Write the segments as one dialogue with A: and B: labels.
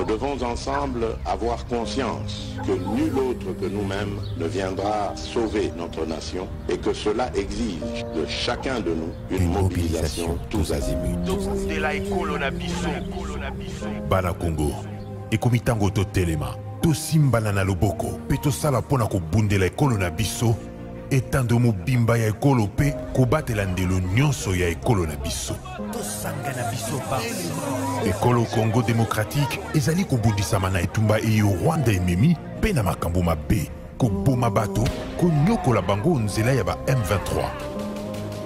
A: Nous devons ensemble avoir conscience que nul autre que nous-mêmes ne viendra sauver notre nation et que cela exige de chacun de nous une mobilisation tous azimuts.
B: Bana Congo, ekomitango to telema, to simbana na loboko, pe to sala pona ko bundela ekolo na biso, etando mobimba ya ekolo pe ko batela ndelo nyonso ya ekolo na biso. To sanga na biso ba. Ekolo Congo démocratique ezali ko bundisama na etumba eyo Rwanda ememi pe na makambo mabe, ko boma bato, ko nyokola bango nzela ya ba M23.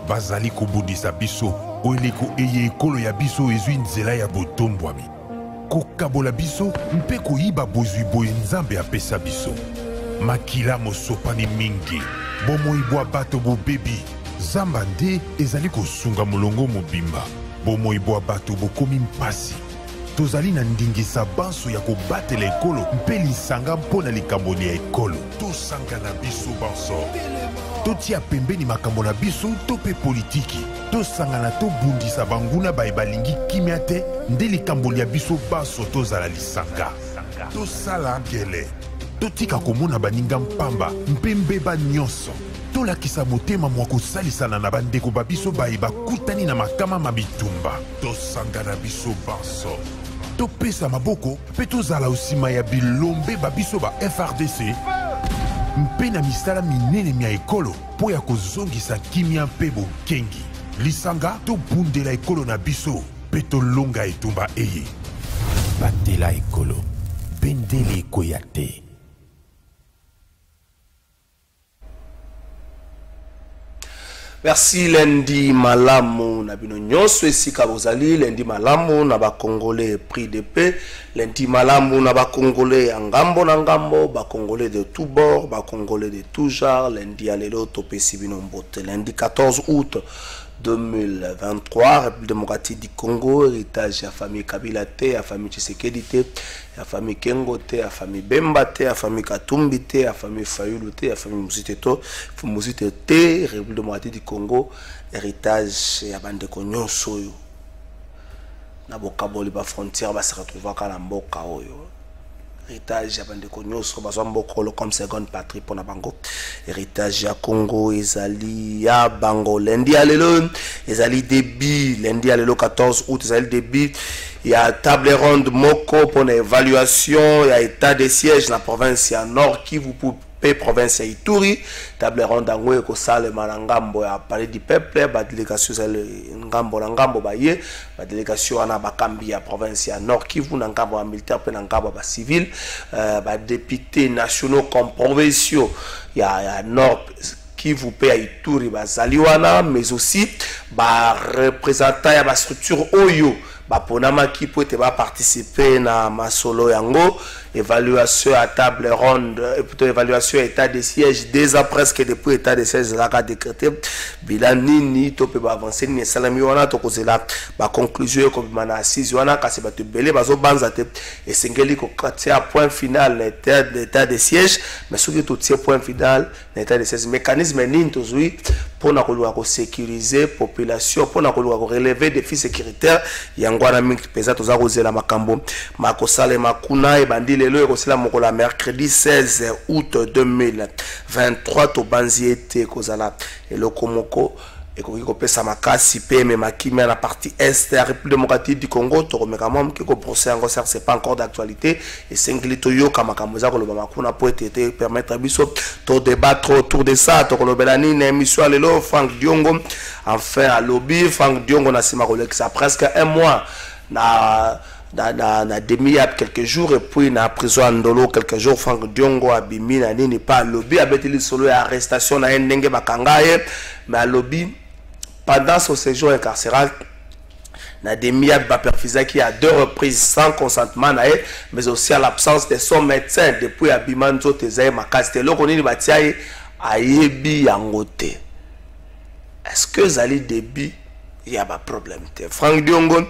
B: Bazali ko bundisa biso, oeleko eye ekolo ya biso ezwi nzela ya botombwami. Kokabola biso mpe koyiba bozwi boye nzambe apesa biso. Makila mosopani mingi, bomoibwa bato bobebi, zamba nde ezali kosunga molongo mobimba. Bomoibwa bato bokomi mpasi. Tozali na ndingisa banso ya kobatela ekolo mpe lisanga mpona likambo ya ekolo. Tosanga na biso banso. Totia pembeni makambo na biso to pe politiki. Tosangana to bundisa banguna bae balingi kimia te nde likambo ya biso baso tozala lisanga. Tosala ngele. Totika komona baninga mpamba mpe mbeba nyonso. Tolakisa motema mwa kosalisana na bandeko babiso bae bakutani na makama mabitumba. Tosangana biso baso. Topesa maboko pe tozala osima ya bilombe babiso ba FRDC. Mpe na misala minene mia ekolo po ya kozongisa kimia mpe bokengi. Lisanga to bundela ekolo na biso pe tolonga etumba eye. Batela ekolo, bendele ekoya te.
C: Merci Lendi Malamu na bino nyonso esika bozali. Lendi Malamu na ba Congolais prix de paix. Lendi Malamu na ba Congolais ya ngambo na ngambo, ba Congolais de tout bord, ba Congolais de tout genre. Lendi alelo topesi bino mbote. Lendi 14 août 2023, République démocratique du Congo, héritage à famille Kabila te, à famille Tshisekedi te, à famille Kengo te, à famille Bemba te, à famille Katumbi te, à famille Fayulu te, à famille Musite te, République démocratique du Congo, héritage à bande konyo soyo. Na bokaboli ba frontière ba se retrouver à mboka oyo. Héritage ya bandeko nyonso bazambokolo comme seconde patrie pour na bango. Héritage ya Congo ezali ya bango. Lundi alelo ezali débit, lundi alelo 14 août ezali débit. Il y a table ronde moko pour l'évaluation, il y a état de siège dans la province ya Nord Kivu pour province ya Ituri. Table ronde ngwe ko sale manangambo ya palais du peuple, ba délégation zale ngambo na ngambo baye, ba délégation ana bakambi ya province ya Nord Kivu na ngambo ya militaire pe na ngambo ba civil, ba députés nationaux comme provinciaux ya Nord Kivu pe ya Ituri bazali wana, mais aussi ba représentants ya ba structure oyo ba ponama ki peut te ba participer na masolo yango. Évaluation à table ronde, plutôt évaluation à état de siège, 2 ans presque depuis état de siège la décrété. Bilan nini to peut avancer ni salami wana to kozela ba conclusion ko bimana assise wana kasi ba te belé bazo banza te et singeli ko katia point final l'état de siège, mais ce qui tout tient point final l'état de siège mécanisme nini to zui pour na ko sécuriser population, pour na ko relever défis sécuritaires yangwana mingi pesa to za kozela makambo makosale makuna e bandile le kosala mokola mercredi 16 août 2023 to banziete kozala eloko moko ekoki kopesa makasi pe me makimia na partie est de la République démocratique du Congo to komeka mom ki ko procès encore ça c'est pas encore d'actualité et singli to yoka makambo za koloba makuna po ete permettre biso to débattre autour de ça to kolobela ni na émission lelo Frank Diongo enfin à lobby Frank Diongo na sima kolekisa presque un mois na demi à quelques jours et puis na prison Ndolo quelques jours. Frank Diongo abimi na nini pas lobby abeteli solo ya arrestation na ndenge bakangaye mais à lobby pendant son séjour incarcéral na demi à Baperfizaki à 2 reprises sans consentement nae, mais aussi à l'absence de son médecin depuis abimanzo tezaye makasite loko nini batiaye ayebi yangote. Est-ce que zali débit il y a pas problème te Frank Diongo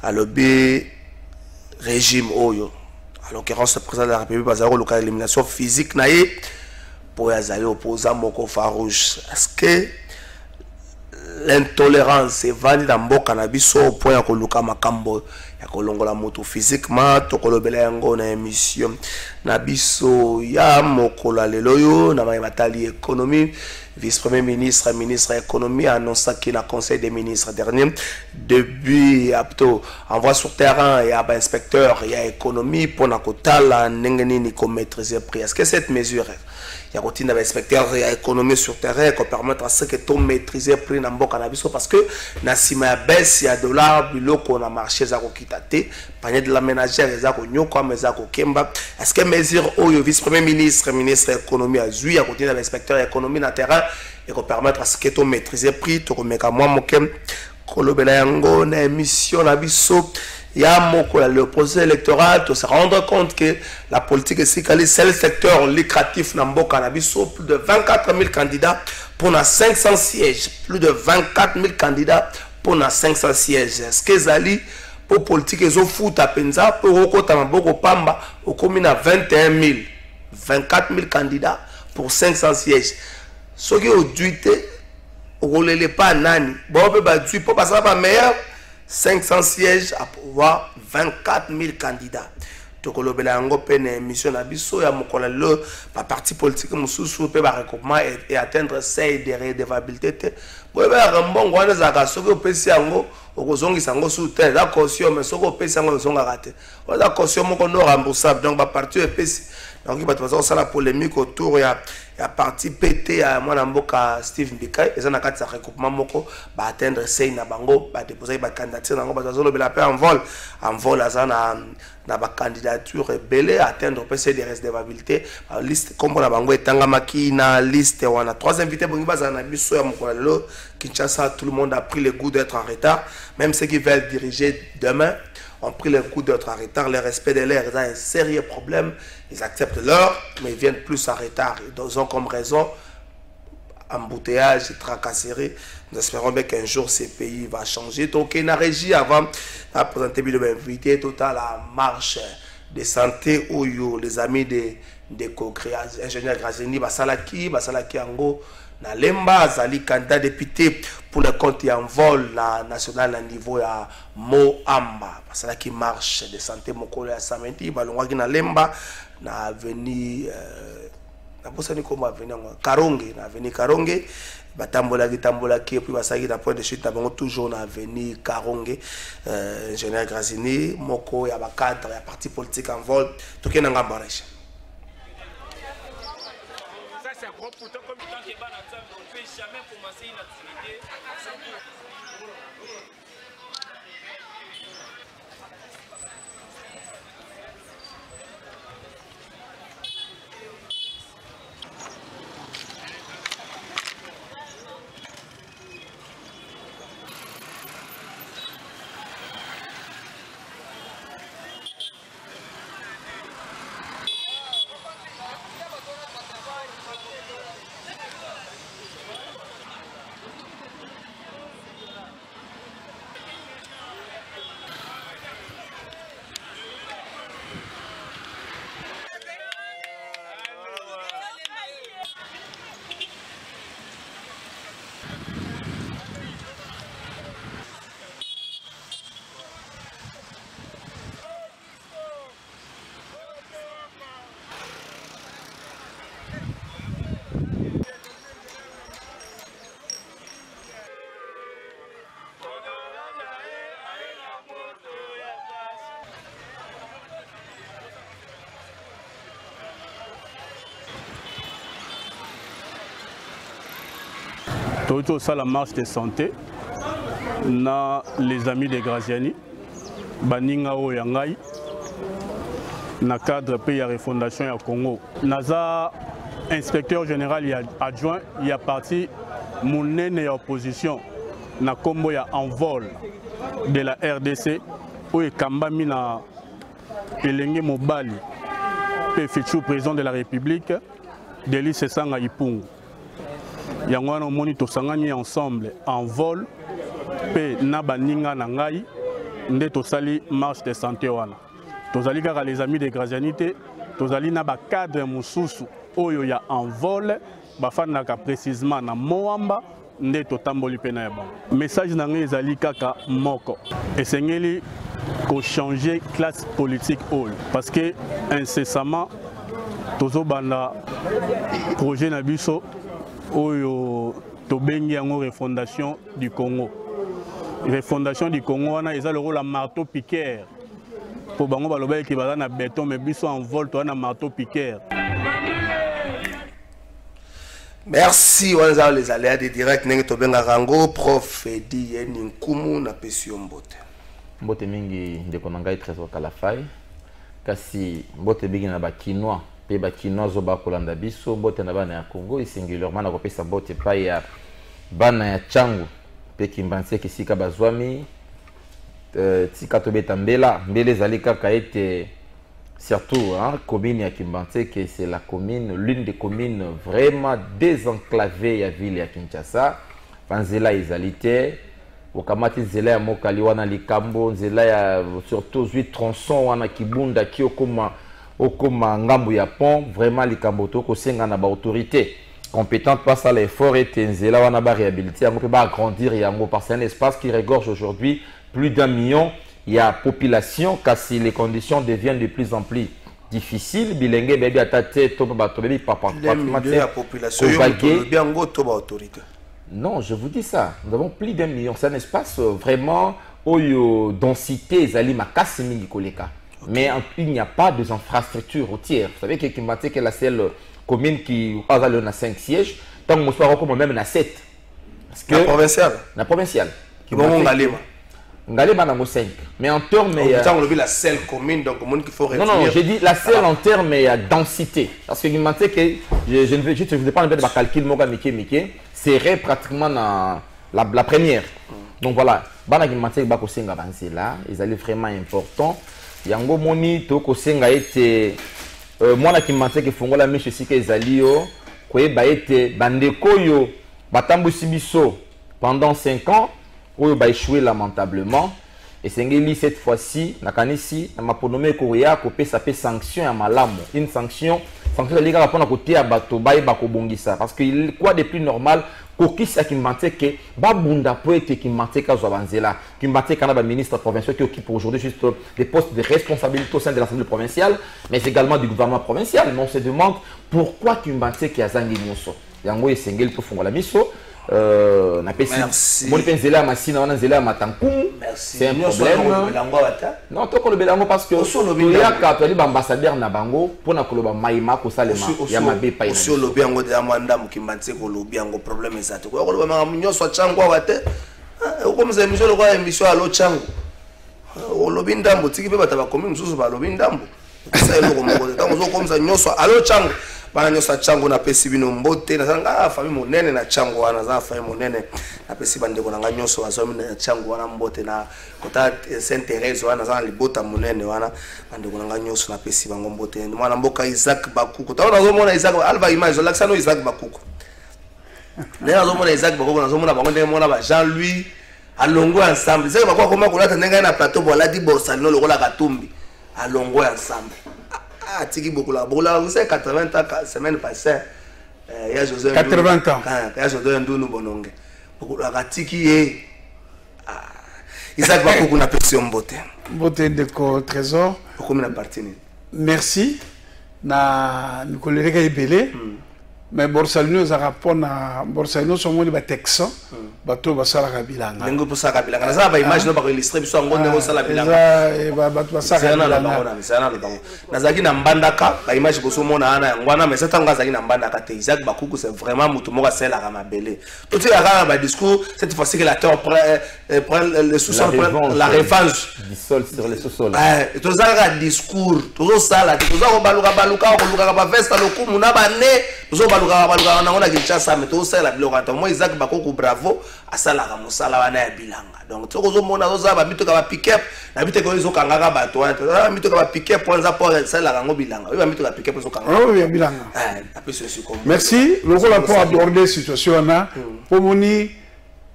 C: à lobby régime oyo, en l'occurrence le président de la République bazaro local élimination physique naé pour yazali opposant moko farouche. Est-ce que l'intolérance evandi na mboka na biso po ya koluka makambo ya kolongola moto physiquement tokolobela yango na émission na biso ya mokolo lelo yo na matali économie. Vice-premier ministre, ministre de l'économie a annoncé qu'il a conseil des ministres dernier début envoi sur terrain, il y a un inspecteur, il y a économie pour na kotala n'engeni ko maîtriser prix. Est-ce que cette mesure il y a routine d'inspecteur, il y a économie sur terrain qui permettre à ce que tout maîtriser prix dans le cannabis parce que na sima baisse il y a dollar biloko na marché za ko kitate panier de la ménagère za ko nyoko mais za ko kemba. Est-ce que mesure au vice-premier ministre, ministre de l'économie a zui à routine d'inspecteur économie na terrain et qu'on permettre à ce que tout maîtriser prix to ko meka moi mokem kolobela yango na émission na biso. Il y a le processus électoral, de se rendre compte que la politique est c'est le secteur lucratif dans le cannabis, plus de 24 000 candidats pour 500 sièges. Plus de 24 000 candidats pour 500 sièges. Est-ce que Zali, pour politique, ils ont foutu à Penza, pour Okotamboko Pamba, au commune à 21 000. 24 000 candidats pour 500 sièges. Ce qui est au duité, on ne pas nani. Bon, on peut pas dire, pour passer à meilleur. 500 sièges à pouvoir 24 000 candidats. Tokolobela yango pene émission na biso ya mokola le ba parti politique mususu pe ba recoupement et atteindre seuil de redevabilité. Bo ba rambongo wana zaka soki opesi yango okozongisa yango sous terre la caution mais soki opesi yango zonga raté. La caution moko no remboursable donc ba parti epesi. Donc il va te faire la polémique autour ya parti PT à mwana mboka Steve Mbikai et ça na kati sa recoupement moko ba atteindre seuil na bango ba déposer ba candidature nango ba zolo bela pe en vol azana na ba candidature belé atteindre PC des redevabilité liste comme na bango etangamaki na liste wana trois invités bongi baza na biso ya mokolo lelo Kinshasa. Tout le monde a pris le goût d'être en retard, même ceux qui veulent diriger demain ont pris le coup d'être en retard. Le respect de l'air est un sérieux problème. Ils acceptent l'heure, mais ils viennent plus en retard. Ils ont comme raison embouteillage, tracasserie. Nous espérons bien qu'un jour ce pays va changer. Donc, il y a une régie avant de présenter l'invité total à marche de santé où les amis de co-création, ingénieur Grazini, Basalaki Ango, na Lemba, Zali, candidat député pour le compte et en vol national à niveau à Moamba. Basalaki marche de santé, Mokolo à Samedi, Balongwagi na Lemba, na avenue. Na bosa ni koma avenue Karonge, na avenue Karonge, batambola ki puis basaki na point de chute bango toujours na avenue Karonge. Ingénieur Grazini, moko ya ba cadre ya parti politique en vol, toke na ngambareche.
D: Ça c'est un gros pourtant comme tant que bana on ne peut jamais commencer une activité sans
E: Toto ça la marche de santé na les amis de Graziani baninga o yangai na cadre pays ya refondation ya Congo naza inspecteur général ya adjoint il y a parti monene ya opposition na kombo ya envol de la RDC o ekambami na elenge mobali pe futur président de la République Delis Sanga Ipungu. Yango wana omoni tosangani ensemble en vol pe na baninga na ngai nde tosali marche de santé wana tozali kaka les amis de Grazianité tozali na ba cadre mususu oyo ya en vol bafandaka précisément na Moamba nde totamboli pe na ya bango. Message na ngai ezali kaka moko. Esengeli ko changer classe politique oyo parce que incessamment tozo banda projet na biso oyo tobengi yango refondation du Congo. Refondation du Congo wana eza le rôle la marteau piqueur. Pour bango baloba ki baza na béton mais biso en vol to na marteau piqueur.
C: Merci wanza les aléas de direct nenge tobenga rango prof Edi Nkumu na pesio mbote.
F: Mbote mingi ndeko na ngai trésor kalafai kasi mbote bigi na bakinois pe bakinois zo bakolanda biso mbote na bana ya Congo et singulièrement na kopesa mbote pa ya bana ya Changu pe kimbanse kisika bazwami tika tobeta mbela mbele zali kaka ete surtout commune ya Kimbanse que c'est la commune l'une des communes vraiment désenclavées ya ville ya Kinshasa panzela izalité okamati nzela ya mokali wana likambo nzela ya surtout 8 tronçons wana kibunda ki okoma ngambu ya pont vraiment likambo to ko senga na ba autorité compétente pas à l'effort et nzela wana ba réhabiliter yango pe ba agrandir yango parce que c'est un espace qui regorge aujourd'hui plus d'1 million. Il y a population car si les conditions deviennent de plus en plus difficiles bilenge baby atate to ba to baby papa
C: la population bien go to ba autorité.
F: Non, je vous dis ça. Nous avons plus d'1 million. C'est un espace vraiment où il y a densité, mais il n'y a pas d'infrastructure routière. Vous savez que Kimbanse est la seule commune qui a 5 sièges, tant que nous sommes même à 7. Parce que
C: la provinciale.
F: La provinciale.
C: Qui va Ngalema.
F: Ngalema n'a 5. Mais en termes.
C: On la seule commune, donc il faut
F: réduire. Non, j'ai dit la seule en termes de densité. Parce que Kimbanse, je ne veux pas faire de calcul, serait pratiquement la première. Donc voilà, bana Kimbanse ba kosenga banzela, ils allaient vraiment important. Yango moni to kosenga ete mwana Kimbanse ke fongola meshe sika ezalio koyeba ete bandeko yo batambusi biso pendant 5 ans oyo ba échoué lamentablement et sengeli cette fois-ci nakanisi na maponome koya kopesa pe sanction ya malamu, une sanction les gars pour côté à bateau baï bakobongisa parce que quoi de plus normal kokisi à Kimbanse que babunda pour être Kimbanse ka zobanzela Kimbanse kana ba ministre provincial qui occupe aujourd'hui juste des postes de responsabilité au sein de l'Assemblée provinciale mais également du gouvernement provincial. Mais on se demande pourquoi Kimbanse qui a zangi nyoso yango esengeli to fongola miso na pesi mon penzela masina wana nzela matankumu c'est un problème. Non to ko le belango parce que il y a quatre ambassadeurs na bango pour na koloba maima ko salema ya mabe pa ina
C: so lobi yango de amanda Kimbanse ko lobi yango problème ezate ko loba manga nyoso changwa wate ko mze miso lo kwa emission alo changu o lobi ndambo tiki pe bata ba komi msusu ba lobi ndambo ça elo ko moko tango zo ko mza nyoso alo changu bana nyosa changu na pesi bino mbote na sanga famille monene na changu wana za famille monene na pesi bandeko na nyoso wazomi na changu wana mbote na kota Saint Thérèse wana za libota monene wana bandeko na nyoso na pesi bango mbote mwana mboka Isaac Bakuku taona zo mona Isaac alba image l'accent Isaac Bakuku na zo mona Isaac Bakuku na zo mona bango ndenge mona ba Jean-Louis alongo ensemble c'est bakwa koma kolata ndenga na plateau bola di borsalino lokola katumbi alongo ensemble. Ah, tiki beaucoup là. Vous savez, 80 ans, semaine passée, il y a José
G: 80 ans.
C: Il y a José Ndounou Bonongue. Beaucoup là, tiki est. Isaac Bakou, on a perçu un beauté.
G: Beauté de trésor.
C: Beaucoup de partie.
G: Merci. Na Nicolas Gaibele. Mais Borsalino, ça répond à Borsalino, son mot de Texan. Bateau Basala Kabilanga.
C: Nengo pour ça Kabilanga. Ça va imaginer pour illustrer puis son gonde Basala Kabilanga.
G: Bateau Basala Kabilanga.
C: C'est un autre. Nazaki na mbandaka, ba image pour son mona ana ngwana mais c'est un gars na mbandaka te Isaac Bakuku c'est vraiment mutu moka c'est la ramabele. Tout ce là ba discours cette fois-ci que l'acteur prend le sous-sol la revanche
F: du sol sur le sous-sol.
C: Tout ça un discours, tout ça là, tout ça on baluka ba veste le coup muna ba ne, tout ça baluka na ona Kinshasa mais tout ça la biloko moi Isaac Bakuku bravo asala ka mosala wana ya bilanga donc toko zo mona zo za ba bito ka ba pick-up na bito ko zo kangaka bato wana bito ka ba pick-up pour za pour sala ka ngo bilanga ba bito ka pick-up zo kangaka
G: oh ya bilanga
C: après ceci comme
G: merci le rôle pour aborder situation na pour moni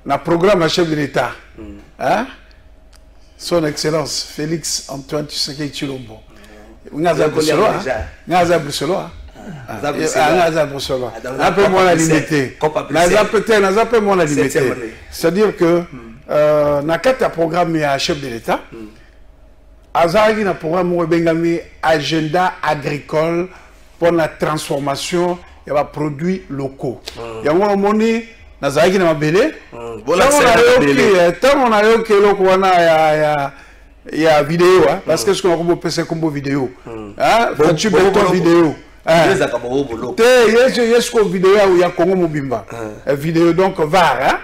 G: na programme à chef de l'État hein son excellence Félix Antoine Tshisekedi Tshilombo ngaza Bruxelles Un peu moins la limité. Un peu moins la limité. C'est-à-dire que dans le programme, il y a un chef de l'État. Azari na programme où bengami agenda agricole pour la transformation des produits locaux. Il y a un moni na zaki na mabele. Tant on a eu que il y a vidéo parce que ce qu'on a PC combo vidéo. Hein, tu mets ton vidéo. Est-ce qu'on vidéo où il y a Congo Mobimba vidéo donc VAR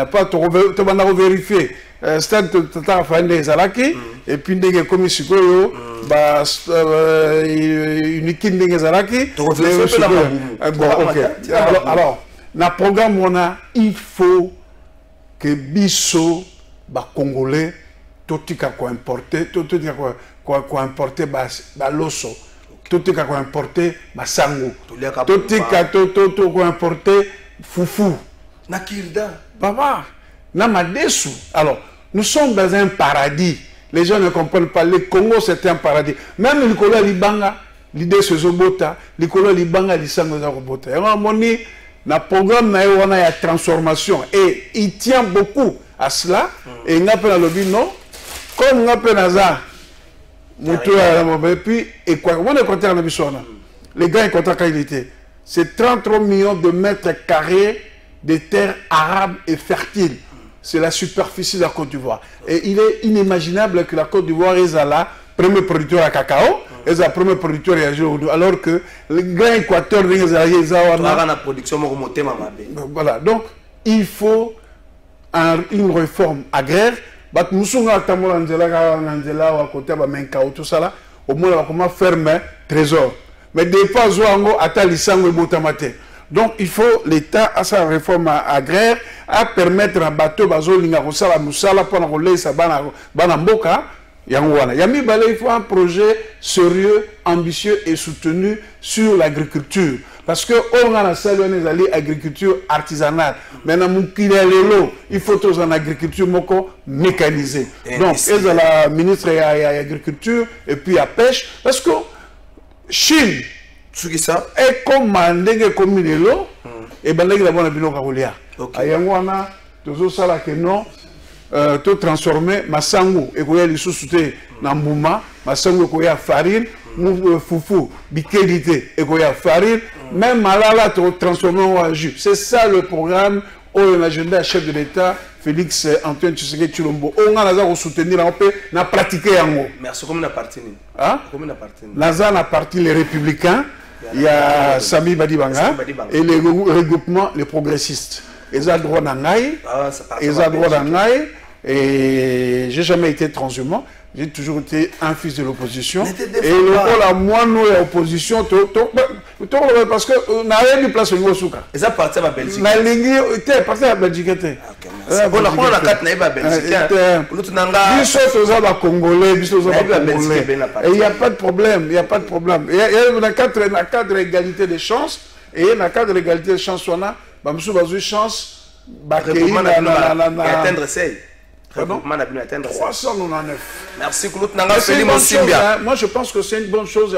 G: pas te banda vérifier stade tata fande zalaki et puis ndenge komi sikoyo ba unique ndenge zalaki bon OK alors na programme on a il faut que biso ba congolais totika ko importer totika ko importer ba loso totika ko importer ba sango totika ko importer fufu
C: na kirda
G: papa na madesu. Alors nous sommes dans un paradis. Les gens ne comprennent pas. Le Congo, c'est un paradis. Même le Kolo Libanga, l'idée se zobota, le Kolo Libanga, l'issango zabota. Et on a un programme, on a une transformation. Et il tient beaucoup à cela. Et il appelle à l'objet, non. Comme on appelle à ça, et puis, et quoi, on est content à la mission. Les gars, ils sont content qualité. C'est 33 millions de mètres carrés de terres arables et fertiles. C'est la superficie de la Côte d'Ivoire. Et il est inimaginable que la Côte d'Ivoire est la première producteur à cacao, est la première producteur à aujourd'hui, alors que le grand Équateur est la
C: production.
G: Voilà, donc il faut une réforme agraire. Nous avons au moins comment fermer trésor. Mais des fois, donc il faut l'État à sa réforme agraire à permettre à bateau bazolinga kosala musala pour rouler sa bana mboka yangwana. Yami balé il faut un projet sérieux, ambitieux et soutenu sur l'agriculture parce que on a la salle agriculture artisanale. Maintenant il faut tous en agriculture moko mécanisée. Donc elle la ministre à agriculture et puis à pêche parce que Chine et comme ndenge comme lelo et bandaki la bonne biloko kolia ayangwana tozo sala que non to transformer masango et koya lisusu te na mbuma masango koya farine fufu bikelité et koya farine même malala to transformer en jus. C'est ça le programme au agenda chef de l'État Félix Antoine Tshisekedi Tshilombo on a la soutenir en paix na pratiquer yango.
C: Merci comme na parti ni comme na parti
G: naza na parti les républicains. Il y a Sami Badibanga et les regroupements, les progressistes. Ils ont droit d'angaï, et j'ai jamais été transhumant. J'ai toujours été un fils de l'opposition. Et le moi, nous, l'opposition, parce que n'a rien de place au niveau souka.
C: Et ça partait à la Belgique.
G: La ligne était partie à la Belgique.
C: Bon, la carte n'a pas Belgique.
G: Et il n'y a pas de problème. Il n'y a pas de problème. Il y a un cadre d'égalité des chances. Et dans le cadre de l'égalité des chances, on a une chance
C: d'atteindre celle.
G: 399.
C: Merci
G: moi je pense que c'est une bonne chose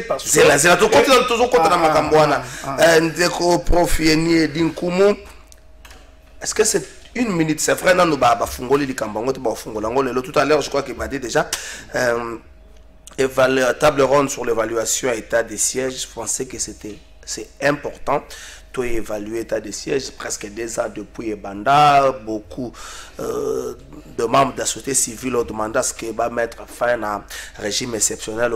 G: parce que
C: c'est la toujours est-ce que c'est une minute c'est vrai non tout à l'heure je crois qu'il m'a dit déjà table ronde sur l'évaluation à état des sièges. Je pensais que c'est important to évaluer l'état des sièges presque 2 ans depuis Ebanda. Beaucoup de membres de la société civile ont demandé à ce qu'il va mettre fin à un régime exceptionnel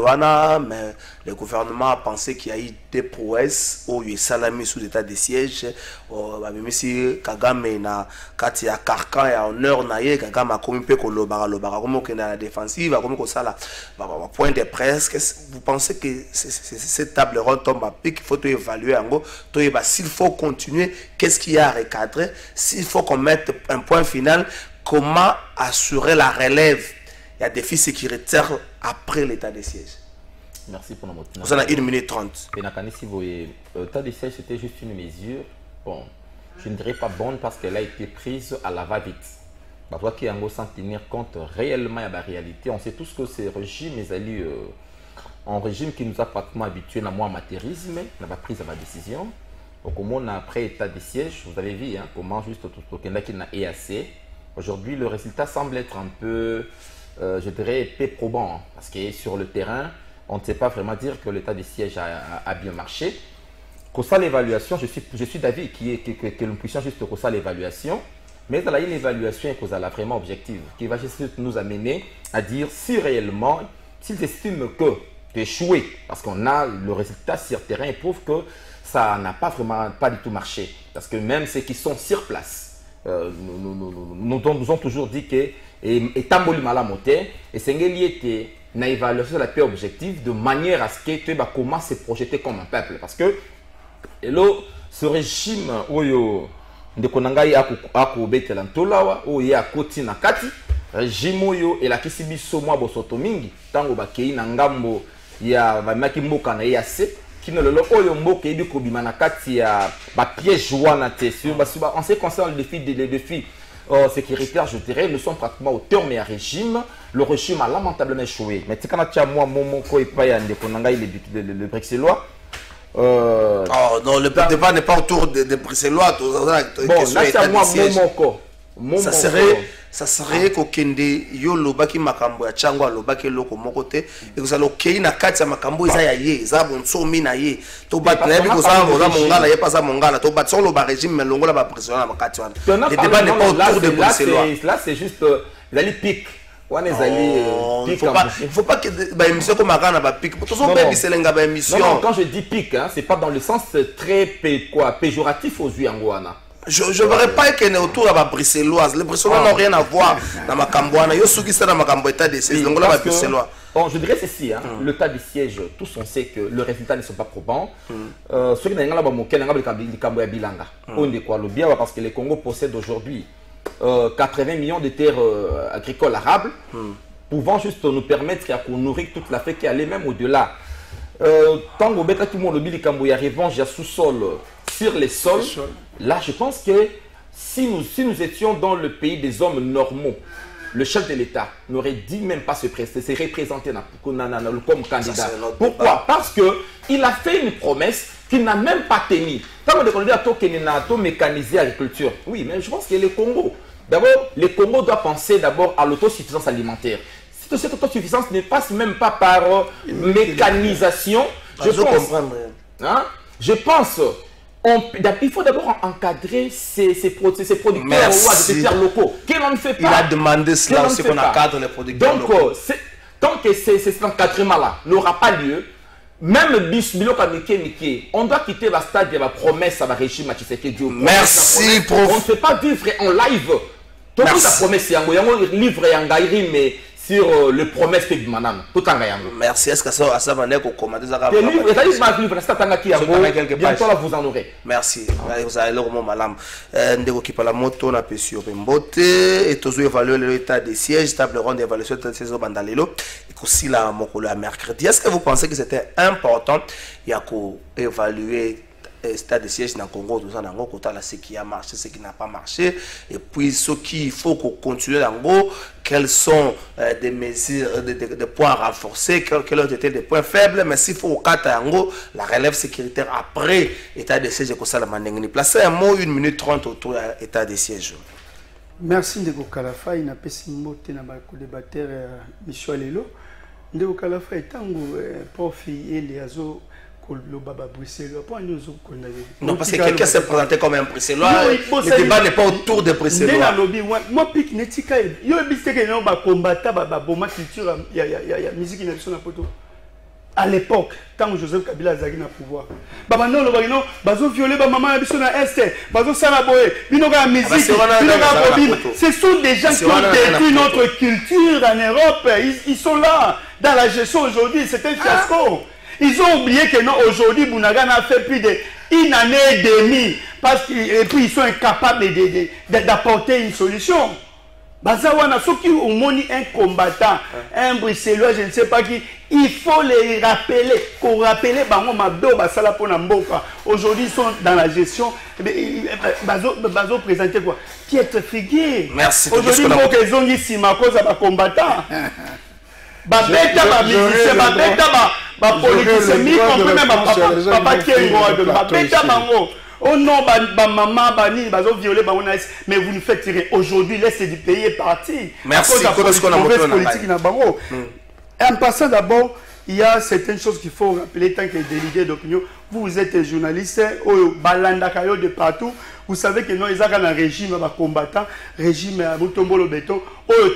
C: mais le gouvernement a pensé qu'il y a eu des prouesses où il y a salami sous l'état des sièges. Même si Kagame na katia karkan ya honneur na ye Kagame a commis peu ko lobara comme que na la défensive comme que ça là point de presse. Vous pensez que cette table ronde tombe à pic? Il faut tout évaluer en gros s'il faut continuer, qu'est-ce qu'il y a à recadrer, s'il faut qu'on mette un point final, comment assurer la relève. Il y a des défis sécuritaires après l'état des sièges.
F: Merci pour notre temps.
C: Vous en avez 1 minute 30.
F: L'état des sièges, c'était juste une mesure, bon, je ne dirais pas bonne parce qu'elle a été prise à la va-vite. Toi qui en sans tenir compte réellement de la réalité, on sait tous que ces régimes, ils allaient un régime qui nous a pratiquement habitués à moins amateurisme, à la prise de ma décision. Comment après état de siège, vous avez vu comment juste au Kenya qui n'a EAC. Aujourd'hui, le résultat semble être un peu, je dirais, peu probant, parce que sur le terrain, on ne sait pas vraiment dire que l'état de siège a bien marché. Pour ça, l'évaluation, je suis d'avis que nous puissions juste pour ça l'évaluation, mais dans une évaluation qui est vraiment objective, qui va juste nous amener à dire si réellement, s'ils estiment que d'échouer, parce qu'on a le résultat sur le terrain, et prouve que ça n'a pas vraiment pas du tout marché. Parce que même ceux qui sont sur place, nous ont toujours dit que étant malamoté, et c'est lié à l'évaluation de la paix objective de manière à ce que tu commences à se projeter comme un peuple. Parce que ce régime oyo ndekonangai akobetela ntolawa oyo akoti na kati régime oyo elakisi biso mwa bosoto mingi tango bakei na ngambo ya bamaki mboka na EAC kino lelo oyo mboka ebi kobima na kati ya ba piège wana te sur en ce qui concerne les défis sécuritaires, je dirais, nous sommes pratiquement au terme et à régime. Le régime a lamentablement échoué. Mais tu sais, moi, mon ko ipaya ndekonangai le bruxellois.
C: Oh non, le débat n'est pas autour des bruxellois.
F: Bon, là,
C: ça serait qu'Okende yo lobaki makambo ya chango lobaki loko mokote et que ça lokei na kati ya makambo isa ya ye za bonso mina ye to bat na bi ko za mongala ye pas za mongala to bat sur le régime melongola ba président na makati wana. Le débat n'est pas autour des bruxellois.
F: Là c'est juste les pics.
C: Il faut pas que bah émission comme Magana ba pic. Toujours bien biselenga ba émission.
F: Non, quand je dis pic c'est pas dans le sens très péjoratif aux yeux angwana.
C: Je ne verrais pas qu'il y ait autour de la bruxelloise. Les bruxellois n'ont rien à voir dans ma cambouana. Yo souki ça dans ma cambouana état de siège. Donc là, les bruxellois.
F: Bon, je dirais ceci, le tas de siège, tous on sait que les résultats ne sont pas probants. Ceux qui n'ont pas moqué, n'ont pas le Cambouya bilanga. On dit quoi le bien parce que le Congo possède aujourd'hui 80 millions de terres agricoles arables, pouvant juste nous permettre de nourrir toute l'Afrique et aller même au-delà. Tant que bêta tout le monde le Cambouya revanche sous-sol sur les sols. Là, je pense que si nous étions dans le pays des hommes normaux, le chef de l'État n'aurait dit même pas se représenter comme candidat. Pourquoi? Parce qu'il a fait une promesse qu'il n'a même pas tenue. Quand on dit à mécaniser l'agriculture, oui, mais je pense que le Congo, d'abord, le Congo doit penser d'abord à l'autosuffisance alimentaire. Cette autosuffisance ne passe même pas par mécanisation. Je pense. Il faut d'abord encadrer ces producteurs de terres locaux. Qu'est-ce qu'on ne fait pas?
C: Il a demandé cela aussi qu'on encadre les producteurs locaux.
F: Donc, tant que cet encadrement-là n'aura pas lieu, même on doit quitter la stade de la promesse à la régime.
C: Merci, prof.
F: On ne peut pas vivre en live. Toute la promesse, il livre et mais sur le promesse de madame. Tout en gagnant.
C: Merci. Est-ce que ça va être commenté ça?
F: Bientôt là vous en aurez.
C: Merci. Vous allez le moment madame. Ndeko qui parle moto na pesio pembote et toujours évaluer l'état des sièges, table ronde d'évaluation de ces bandalelo et aussi la mokolo à mercredi. Est-ce que vous pensez que c'était important il y a qu'à évaluer état de siège dans le Congo, tout ça dans le Congo, ce qui a marché, ce qui n'a pas marché, et puis ce qu'il faut qu'on continue dans le Congo, quels sont des mesures, des points renforcés, quels ont été des points faibles, mais s'il faut au cas de la relève sécuritaire après état de siège, ça la manière placer un mot 1 minute 30 autour de l'état de siège.
G: Merci Ndeko Kalafa, il n'a pas si mot na ba co-débatteur Michel Lelo. Ndeko Kalafa etango profi Eliazo le baba bruxellois.
C: Non, parce que quelqu'un s'est présenté comme un bruxellois. Le débat n'est pas autour des bruxellois.
G: Moi, pique netika. Yo biste que non ba combattre ba boma culture ya musique na biso na poto. À l'époque, quand Joseph Kabila azaki na pouvoir. Baba non lo non, bazo violer ba maman na biso na est, bazo sala boye, bino ka musique, bino ka bobine. Ce sont des gens qui ont détruit notre culture en Europe. Ils sont là dans la gestion aujourd'hui, c'est un fiasco. Ils ont oublié que non, aujourd'hui, Bounagan a fait plus d'une année et demie. Et puis, ils sont incapables d'apporter une solution. Bazawana, ceux qui ont moni un combattant, un bruxellois, je ne sais pas qui, il faut les rappeler. Qu'on rappelle, aujourd'hui, ils sont dans la gestion. Bazo présenté quoi? Piètre figuier.
C: Merci.
G: Aujourd'hui, ils ont dit si ma cause à combattant. Babeta ba musicien, babeta
H: politiciens, y compris même papa Kengo, oh non, maman, violé, mais vous nous faites tirer. Aujourd'hui, l'Est du pays est parti.
C: Merci.
H: À cause de la mauvaise politique. En passant d'abord, il y a certaines choses qu'il faut rappeler tant que délégué d'opinion. Vous êtes journaliste, de partout. Vous savez que non, ils ont un régime combattant, régime à Mutombolo Béton.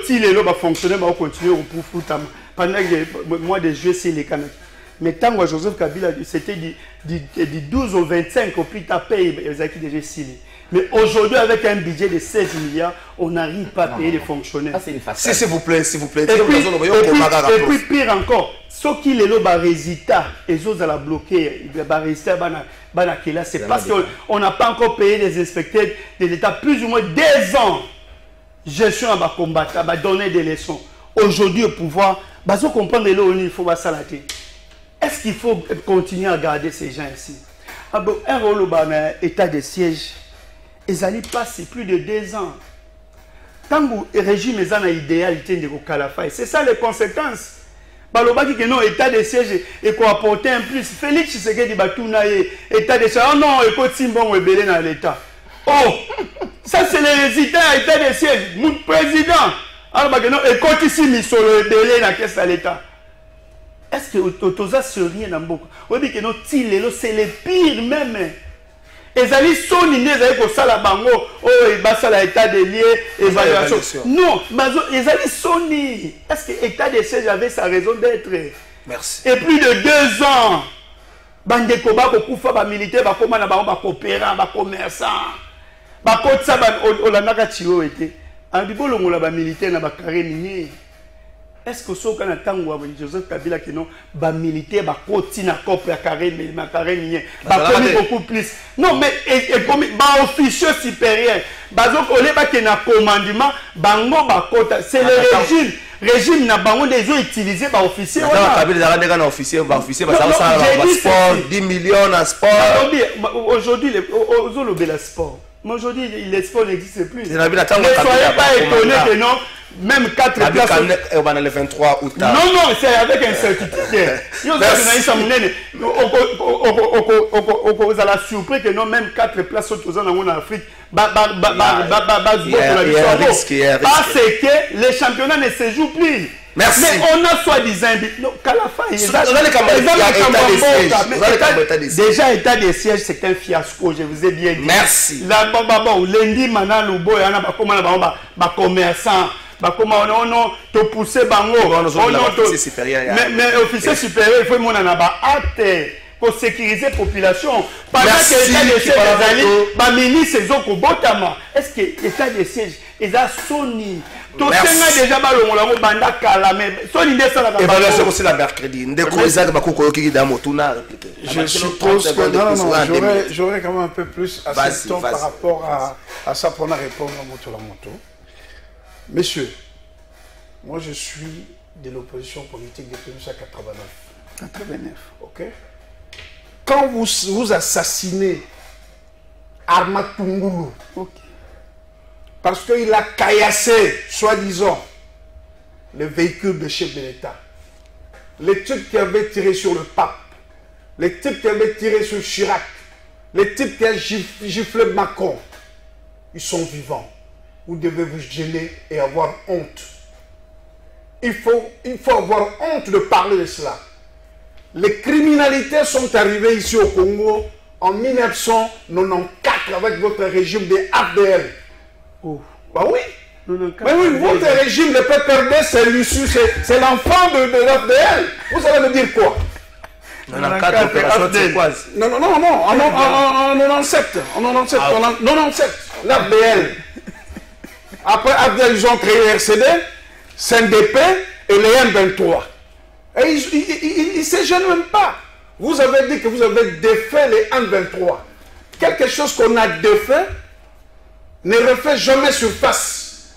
H: Il va fonctionner, va continuer pour foutre. Pendant que moi, de jouer, c'est les Canadiens. Mais tant que Joseph Kabila, c'était du 12 au 25 au plus tard, ils ont déjà signé. Mais aujourd'hui, avec un budget de 16 milliards, on n'arrive pas à payer les fonctionnaires.
C: S'il vous plaît, s'il vous plaît.
H: Et puis pire encore, ceux qui les ont résultats, ils ont bloqué, c'est parce qu'on n'a pas encore payé les inspecteurs de l'État plus ou moins 2 ans. Gestion à combattre, à donner des leçons. Aujourd'hui, au pouvoir, il comprendre il faut s'arrêter. Est-ce qu'il faut continuer à garder ces gens ici? Un rôle état de siège, ils allaient passer plus de 2 ans. Tant que le régime est en idéalité de Kalafa, c'est ça les conséquences. Balobaki que non, état de siège et qu'on apporte un plus. Félix Tshisekedi Batouna état de siège. Oh non, il faut Timbon rebelle dans l'État. Oh, ça c'est le résultat état de siège. Mon président. Alors que non, et quand ici Misolo rebelle dans caisse à l'État. Est-ce que Totoza se rien dans beaucoup? On dit que non, c'est le pire même. Et allaient sonner, ils allaient pour ça la bango, oh, ils bassent l'état des liés, évaluation. Non, ils allaient sonner. Est-ce que l'état des sièges avait sa raison d'être?
C: Merci.
H: Et plus de 2 ans, bande koba kokufa ba militaire ba koma na ba coopérant, ba commerçant. Ba kotsa ba olandaka chiro été. En dibolo ngola ba militaire na ba carré minier. Est-ce que ce qu'on a tant Joseph Kabila qui non ba militaire ba koti na cop ya carré minier. Ba commis beaucoup plus. Non mais et commis ba officier supérieur. Ba zo kolé ba ke na commandement bango ba kota. C'est le régime na bango des ont utilisé par officier.
C: Kabila da na officier ba ça sport 10 millions en sport.
H: Aujourd'hui le sport. Mais aujourd'hui, les sports n'existent plus. Ne soyez pas étonnés que non, même 4 places.
C: Le 23 août.
H: Non, non, c'est avec incertitude. Vous allez surpris que non, même 4 places sont en Afrique. Parce que les championnats ne se jouent plus.
C: Merci.
H: Mais on a soi-disant déjà état des sièges, c'est un fiasco, je vous ai bien dit.
C: Merci.
H: Là, lundi, maintenant, le boy, on a commerçant. Non, te pousser bango. Mais officier supérieur, il faut mon acte pour sécuriser la population. Pendant que l'état des sièges, ministre, est-ce que l'état des sièges, ils ont sonné?
C: Déjà évaluation aussi la mercredi.
G: Je suppose que non, j'aurais quand même un peu plus assez de temps par rapport à ça pour répondre à moto. Messieurs, moi je suis de l'opposition politique depuis 1989.
H: 89,
G: ok. Quand vous assassinez Arma Tungulu, ok, parce qu'il a caillassé, soi-disant, le véhicule de chef de l'État. Les types qui avaient tiré sur le pape, les types qui avaient tiré sur Chirac, les types qui avaient giflé Macron, ils sont vivants. Vous devez vous gêner et avoir honte. Il faut avoir honte de parler de cela. Les criminalités sont arrivées ici au Congo en 1994 avec votre régime des ADL. Oh. Bah oui. Mais oui, votre régime, le PPRD, c'est l'issue, c'est l'enfant de l'AFDL. Vous allez me dire quoi?
C: On a 4 opérations turquoises.
G: Non, en 97. En 97, l'AFDL. Après AFDL, ils ont créé RCD, CNDP et les M23. Et ils ne se gênent même pas. Vous avez dit que vous avez défait les M23. Quelque chose qu'on a défait ne refait jamais surface.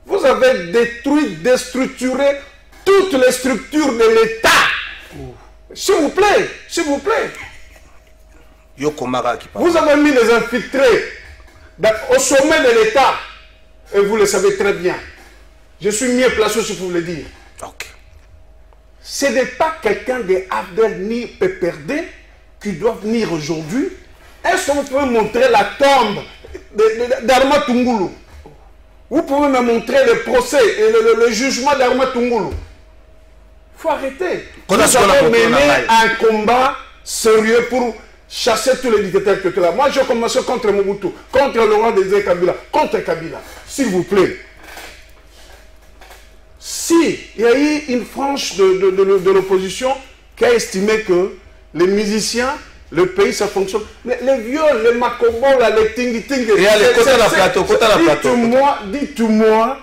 G: Vous avez détruit, déstructuré toutes les structures de l'État. S'il vous plaît, s'il vous plaît. Vous avez mis les infiltrés au sommet de l'État. Et vous le savez très bien. Je suis mieux placé pour vous le dire.
C: Okay.
G: ce n'est pas quelqu'un de Abdel ni PPRD qui doit venir aujourd'hui. Est-ce que vous pouvez montrer la tombe d'Arma Tungulu? Vous pouvez me montrer le procès et le jugement d'Arma Tungulu? Il faut arrêter. Nous avons mené un combat sérieux pour chasser tous les dictateurs que tu as. Moi, j'ai commencé contre Mobutu, contre Laurent Désiré Kabila, contre Kabila. S'il vous plaît. Si il y a eu une frange de l'opposition qui a estimé que les musiciens, le pays, ça fonctionne. Mais les viols, les macobos, les ting-ting...
C: Et allez, côté la plateau,
G: dites-moi,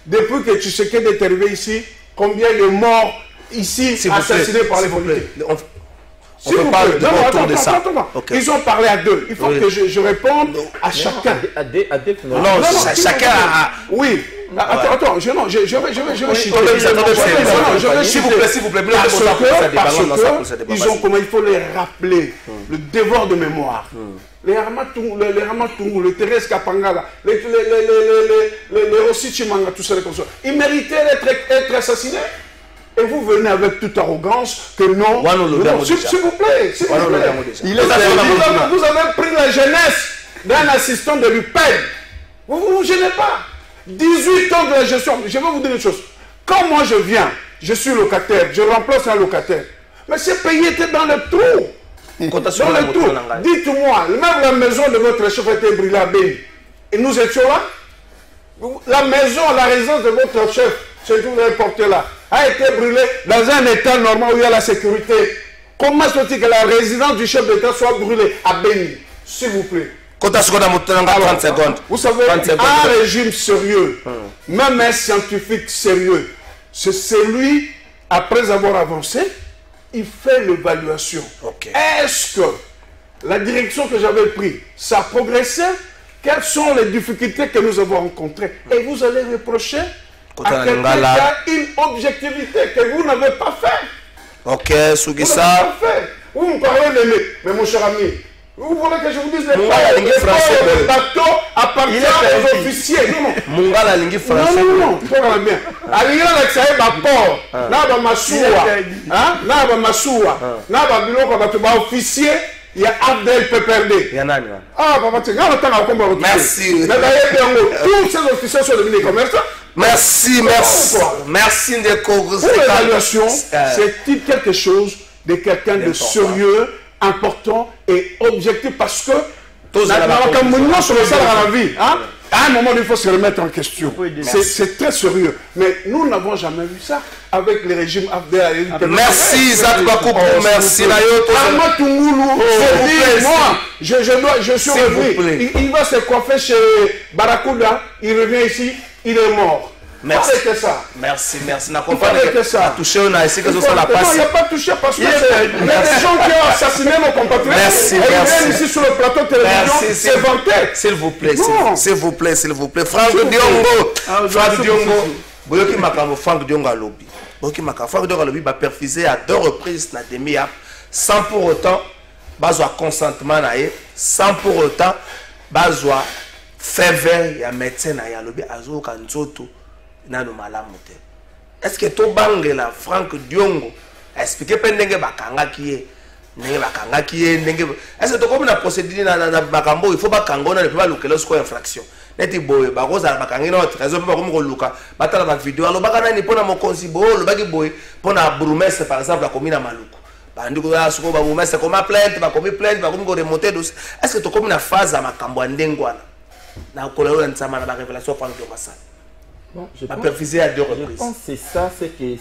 G: depuis que Tshisekedi est arrivé ici, combien de morts ici assassinés par les politiques?
C: On peut parler autour de ça.
G: Okay. Ils ont parlé à deux. Il faut que je réponde à chacun.
C: Non, chacun a...
G: Oui. Attends, je vais chiffrer.
C: S'il vous plaît.
G: Parce que ils ont comment il faut les rappeler. Le devoir de mémoire. Les Ramatungu, les Thérèse Kapangala, les Rossi Chimanga, tout ça, comme ça. Ils méritaient d'être assassinés. Et vous venez avec toute arrogance que non. S'il vous plaît. Vous avez pris la jeunesse d'un assistant de l'UPED. Vous ne vous gênez pas. 18 ans de la gestion. Je vais vous dire une chose. Quand moi je viens, je suis locataire, je remplace un locataire. Mais ce pays était dans le trou. Dites-moi, même la maison de votre chef a été brûlée à Béni. Et nous étions là. La maison, la résidence de votre chef, ce que vous avez porté là, a été brûlée dans un état normal où il y a la sécurité. Comment se fait-il que la résidence du chef d'État soit brûlée à Béni? S'il vous plaît.
C: 30 secondes.
G: Vous savez, un régime sérieux, même un scientifique sérieux, c'est celui, après avoir avancé, il fait l'évaluation. Est-ce que la direction que j'avais prise, ça a progressé? Quelles sont les difficultés que nous avons rencontrées? Et vous allez reprocher à quelqu'un une objectivité que vous n'avez pas fait.
C: Ok, Sougissa.
G: Vous me parlez de lui, mais mon cher ami, vous voulez que je vous dise les bateaux appartiennent aux officiers.
C: Mungala lingi français.
G: Non, tu parles bien. Alingala l'exaye baport, na ba masuwa, na ba biloko ba officier. Il y a Abdel PPRD. Ah, papa, tu as le combat.
C: Merci.
G: Tous ces officiers sont devenus commerçants.
C: Merci.
G: Pour l'évaluation, c'est quelque chose de quelqu'un de sérieux, important et objectif parce que quand sur le salaire à la vie, à un moment il faut se remettre en question. C'est très sérieux. Mais nous n'avons jamais vu ça avec les régimes Abdel.
C: Merci Zak Bakoupou, merci Nayoto.
G: Arma Tungulu, moi, je suis revenu. Il va se coiffer chez Barakouda, il revient ici, il est mort.
C: Merci. Merci. N'a que ça. Touché, on a essayé que ce soit la passe.
G: Non, il n'y a pas touché parce que il y a des gens qui ont assassiné nos compatriotes.
C: Merci.
G: Ils viennent ici sur le plateau de télévision, c'est vanté.
C: S'il vous plaît. Franck Diongo. Boyoki Makambo, Franck Diongo à lobby. Franck Diongo à lobby va perfuser à 2 reprises na demi-app sans pour autant bazwa consentement naé, sans pour autant bazwa faveur ya médecin na ya lobby azo kanzoto. Est-ce que tu as Franck Diongo expliqué pendenge bakanga kié ndenge bakanga kié ndenge est-ce que tu comme na procédure na bakambo il faut bakangona le pas lokelo score infraction neti boye bakoza bakangi notre raison pas comme koluka batala ba vidéo alo bakana ni pona mokonzi bolo baki boye pona bourgmestre par exemple la commune Maluku bandi ko ya suko ba bourgmestre comme plainte ba comme plainte ba comme ko remonter dossier est-ce que tu comme na phase à makambo ndengwana na kolelo ntsama na ba révélation Franck Diongo ça.
F: Bon, je pense que c'est ça, c'est que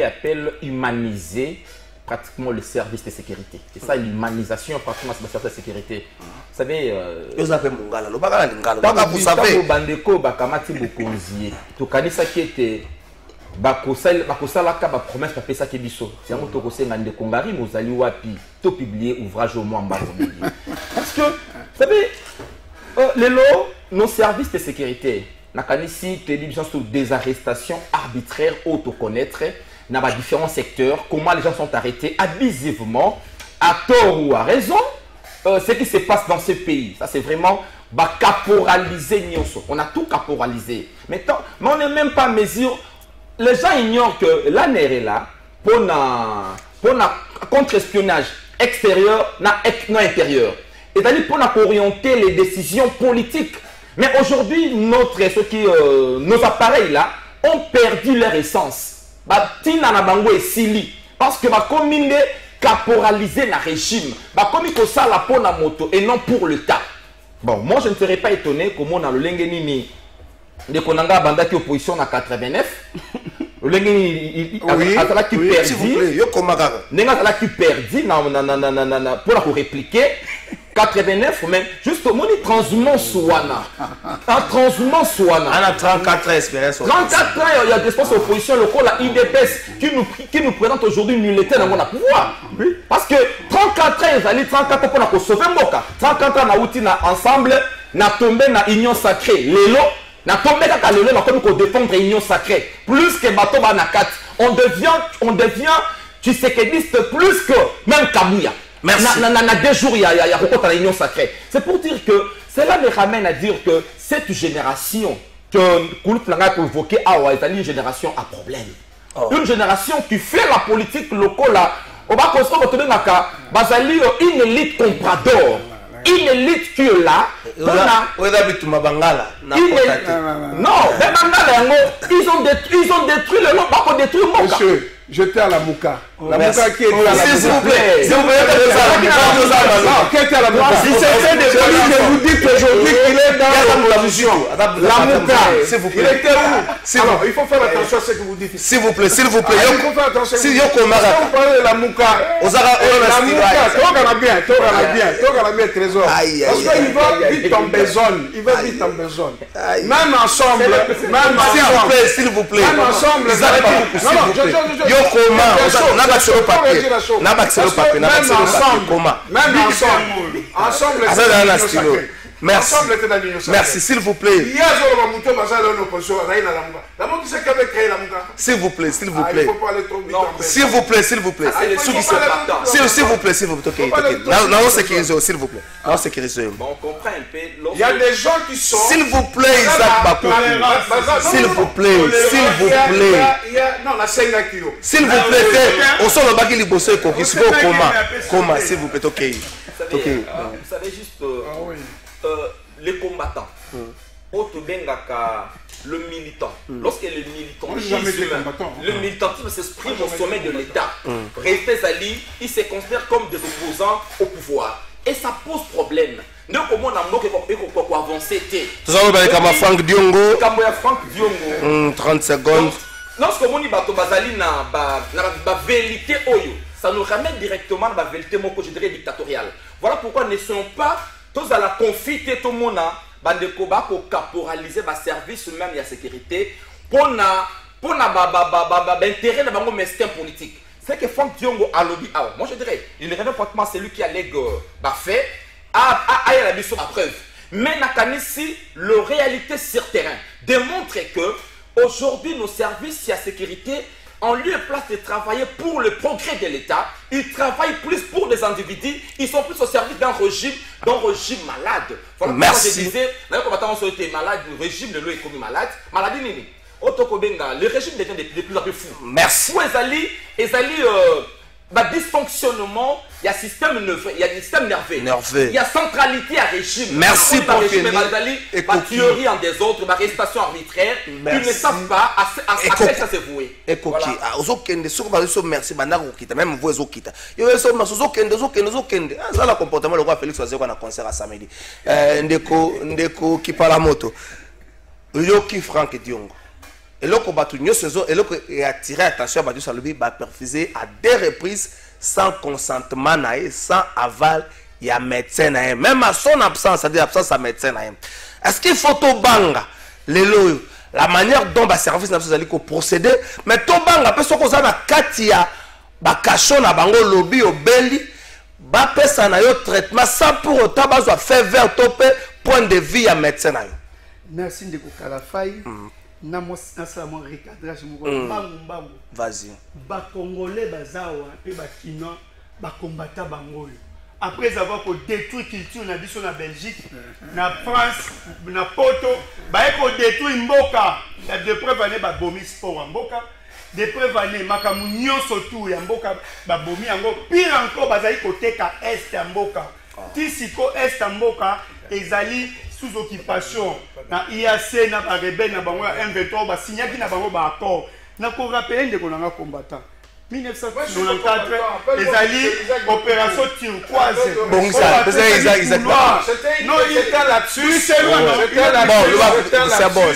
F: appelle humaniser pratiquement le service de sécurité. C'est ça l'humanisation pratiquement du service de sécurité. Vous savez, vous savez, bandeko bakamati bokonzier. To kanisa qui était bakosala ka ba promesse pa pesa ke biso. C'est un to kosenga ndeko ngari mozali wapi to publier ouvrage au moins parce que vous savez nos services de sécurité Nakanisi, télévision sur des arrestations arbitraires, auto-connaître, dans différents secteurs, comment les gens sont arrêtés abusivement, à tort ou à raison, ce qui se passe dans ce pays. Ça, c'est vraiment caporaliser. On a tout caporalisé. Mais on n'est même pas en mesure. Les gens ignorent que l'ANR est là, pour contre-espionnage extérieur non intérieur. Et d'ailleurs pour orienter les décisions politiques. Mais aujourd'hui, nos appareils là ont perdu leur essence. Parce que comme ils caporaliser le régime, comme ils ça la pour la moto et non pour l'État. Bon, moi je ne serais pas étonné comme on a le Lengenini de Konanga Bandaki opposition à 89. Le Lengenini a qui perdu. Nenga qui perdu pour la répliquer. 89, mais justement, il transhumance Wana. Un transhumance Wana.
C: On a 34 ans d'espérance.
F: 34 ans, il y a des espaces d'opposition locaux, la IDPS, qui nous présente aujourd'hui une nullité dans le pouvoir. Oui. Parce que 34 ans, ils allaient 34 ans pour sauver Moka. 34 ans, on a ensemble, on a tombé dans l'union sacrée. Lélo, on a tombé dans l'union sacrée pour défendre l'union sacrée. Plus que bateau Banakat, on devient tshisekidiste plus que même Kabouya.
C: Merci.
F: Na 2 jours, il y a beaucoup de l'union sacrée. C'est pour dire que cela me ramène à dire que cette génération que Koulout Langa a convoquée est une génération à problème. Une génération qui fait la politique locale. On va construire une élite comprador. Une élite qui est là. Non, ils ont détruit le nom. Ils ont détruit le nom.
G: J'étais à la Mouka. La Mouka qui est à la
C: S'il vous plaît.
G: S'il vous plaît. Qui était à la Mouka. Si c'était des polices, je vous dis qu'aujourd'hui, il est dans l'opposition. La Mouka.
C: S'il vous plaît.
G: Il était où? Alors, il faut faire attention à ce que vous dites.
C: S'il vous plaît, s'il vous plaît.
G: Il faut faire attention.
C: Si vous
G: parlez de la Mouka. La Mouka, Togana bien, trésor. Parce qu'il va vite en besogne. Il va vite en besogne. Même ensemble.
C: S'il vous plaît.
G: Même ensemble.
C: Merci, s'il vous plaît. S'il vous plaît, s'il vous plaît. S'il vous plaît, s'il vous plaît. S'il vous plaît, s'il vous plaît. Non, sécurisez, s'il vous plaît. Non, sécurisez.
F: On comprend un peu.
G: Il y a des gens qui sont.
C: S'il vous plaît, Isaac Bakou. S'il vous plaît, s'il vous plaît.
G: Non, la 5 kilos.
C: S'il vous plaît, on sort le bac, il bosse au comment, s'il vous plaît, ok.
F: Vous savez juste les combattants. Le militant. Lorsque le militantisme s'exprime au sommet de l'État, Restés Ali, il se considère comme des opposants au pouvoir. Et ça pose problème. Nous, comment on a avancer.
C: Tout ça, on va aller Franck Diongo. 30 secondes.
F: Lorsque on a la vérité, ça nous ramène directement à la vérité, je dirais, dictatoriale. Voilà pourquoi ne sont pas tous à la confiter tout le monde pour caporaliser le service même de la sécurité pour l'intérêt de la mesquin politique. C'est que Franck Diongo a lobby. Moi je dirais, il est pratiquement celui qui a les fait à la mission à preuve. Mais ici, la réalité sur terrain démontre que aujourd'hui nos services de la sécurité, en lieu et place de travailler pour le progrès de l'État, ils travaillent plus pour des individus, ils sont plus au service d'un régime malade. Voilà.
C: Merci.
F: Je disais, quand on était malade, le régime de l'eau est comme malade. Maladie, le régime devient de plus en plus fou.
C: Merci.
F: Dysfonctionnement, il y a système nerveux, il y a centralité à régime.
C: Merci pour
F: la théorie en des autres, la arrestation arbitraire, ils ne savent pas à quel ça se vouer.
C: Merci, même vous, ça le comportement le roi Félix Oazeko na concert à samedi. Ndeko qui parle à moto. Yoki Franck Diongo. Et là, il a attiré l'attention à Salobi, il a perfusé à 2 reprises sans consentement, sans aval, il y a médecin. Même à son absence, c'est-à-dire absence à médecin. Est-ce qu'il faut tout banga la manière dont le service n'a pas procéder, mais tout banga, parce qu'on a katia, bakachon na bango lobby au belli, ba pesa na yo traitement sans pour autant faire vers topé point de vie à médecin.
H: Merci de Kalafai. Recadrage.
C: Vas-y.
H: Congolais bazawa et Kinois combattant bangoyo. Après avoir détruit culture na biso na Belgique, na France, na Porto, détruit Mboka. La de preuve année ba bomi sport en Mboka. des preuves années makamu nyonso tout ya mboka babomi yango pire encore bazali koteka est ya mboka tisiko est ya mboka ezali sous occupation na IAC na ba rebelle na bango ya M23 ba signaki na bango ba accord na ko rappeler ndeko nanga combattant 1994 ezali opération turquoise.
C: Bon ça exactement.
H: Non, il était là-dessus. C'est bon.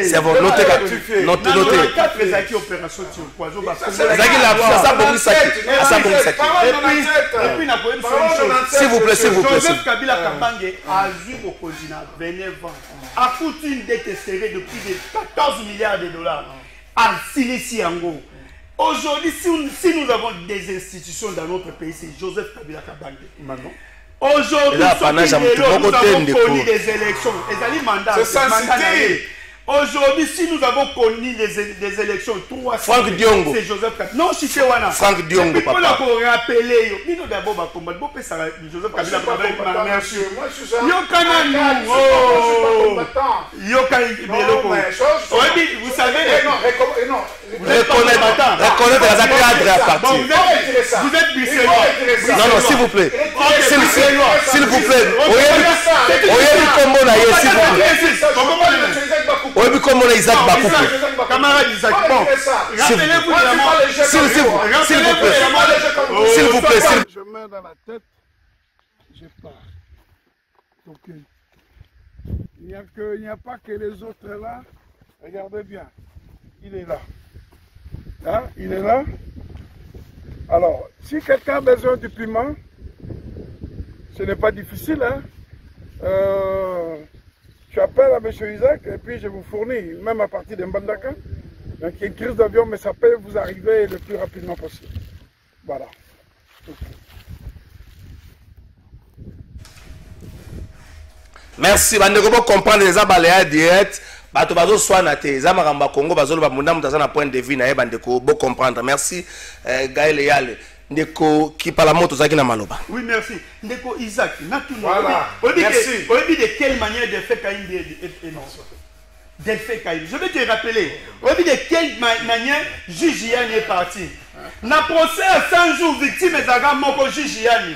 C: C'est bon, notez. S'il vous plaît.
H: Joseph Kabila Kabange a vu au continent Bénévent a foutu une dette serrée de plus de 14 milliards de dollars à Silesiango. Aujourd'hui, si nous avons des institutions dans notre pays, c'est Joseph Kabila Kabange. Aujourd'hui, nous avons connu des élections. Aujourd'hui, si nous avons connu des élections, 3 c'est Joseph Kabila. Non, Chichewana.
C: Franck Diongo, papa.
H: Pour rappeler, nous d'abord combattre. Joseph Kabila Kabange. Merci. Vous savez,
C: reconnaître la cadre à partir.
H: Vous êtes bruxellois.
C: Non, s'il vous plaît. S'il vous plaît. Oui, comme on a Isaac Bakoupé.
H: Camarade Isaac, bon. Rappelez-vous de la mort.
C: S'il vous plaît.
G: Je mets dans la tête, je pars. Donc, il n'y a pas que les autres là. Regardez bien. Il est là. Hein? Il est là. Alors, si quelqu'un a besoin du piment, ce n'est pas difficile. Hein? Tu appelles à M. Isaac et puis je vous fournis, même à partir de Mbandaka. Donc il y a une crise d'avion, mais ça peut vous arriver le plus rapidement possible. Voilà.
C: Merci. Vous devez comprendre les abaléas directs. Bato soit naté. Zamaramba Congo, bazolo ba mundam tazana point de vue na bandeko bo comprendre. Merci Gaël Yale. Ndeko qui parle la moto zaki na maloba.
H: Oui, merci. Ndeko Isaac,
G: voilà. Merci.
H: De quelle manière de faire Kaïm de fait Kaïm. Je vais te rappeler. De quelle manière juge Yann est parti. Na procès à 100 jours victime zaga moko juge Yann.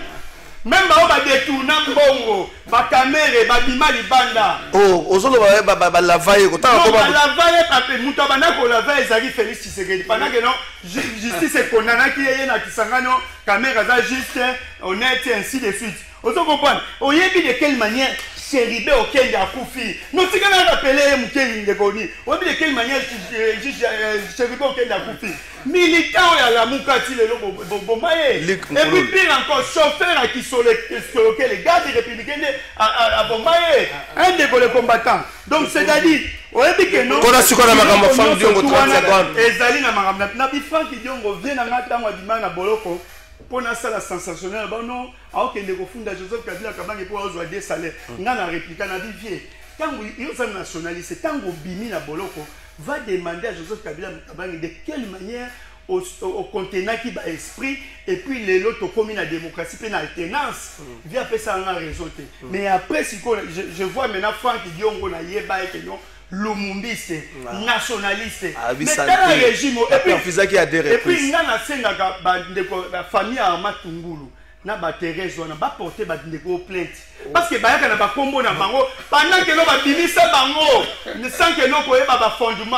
H: Même ba détourna mbongo, ba caméra, ba bima libanda.
C: Oh, ozolo ba lavaye ko ta ko ba.
H: La lavaye pape muto bana ko lavaye ezali Félix Tshisekedi. Pendant que non justice est condamnée qui est na kisangano, caméra za juste honnête et ainsi de suite. Ozo comprendre. Oyebi de quelle manière Chéribé auquel il a koufi. Nous si quand on appelé Mukeli Ndegoni. Oyebi de quelle manière Chéribé auquel il a koufi. Militant à la Moukati le bombaye. Et puis pire encore chauffeur qui sur lequel les gardes républicains à bombaye. Un des combattants. Donc c'est-à-dire oyebi que non.
C: Qu'on a su qu'on a makambo Franck Diongo 30 secondes.
H: Ezali na makambo na bi Franck Diongo vient na ngata ngwa dimana na boloko. Pour ça la sensationnelle, bon non, alors qu'il y a des Joseph Kabila Kabange pour avoir des salaires, on a répliqué, on a dit vieux. Quand il y a un nationaliste, tant que Bimi na Boloko va demander à Joseph Kabila Kabange de quelle manière au contenant qui va esprit et puis les autres communes la démocratie puis l'alternance vient faire ça en raison. Mais après si je vois maintenant Franck Diongo na yeba et que non Lumumbiste, nationaliste, mais dans le régime, et puis il y a la famille à Matungulu, na ba Thérèse, on a pas porté des plaintes. Parce que Bayaka n'a pas combo na bango, pendant que l'on va finir bango, sans que l'on ait pas fondement,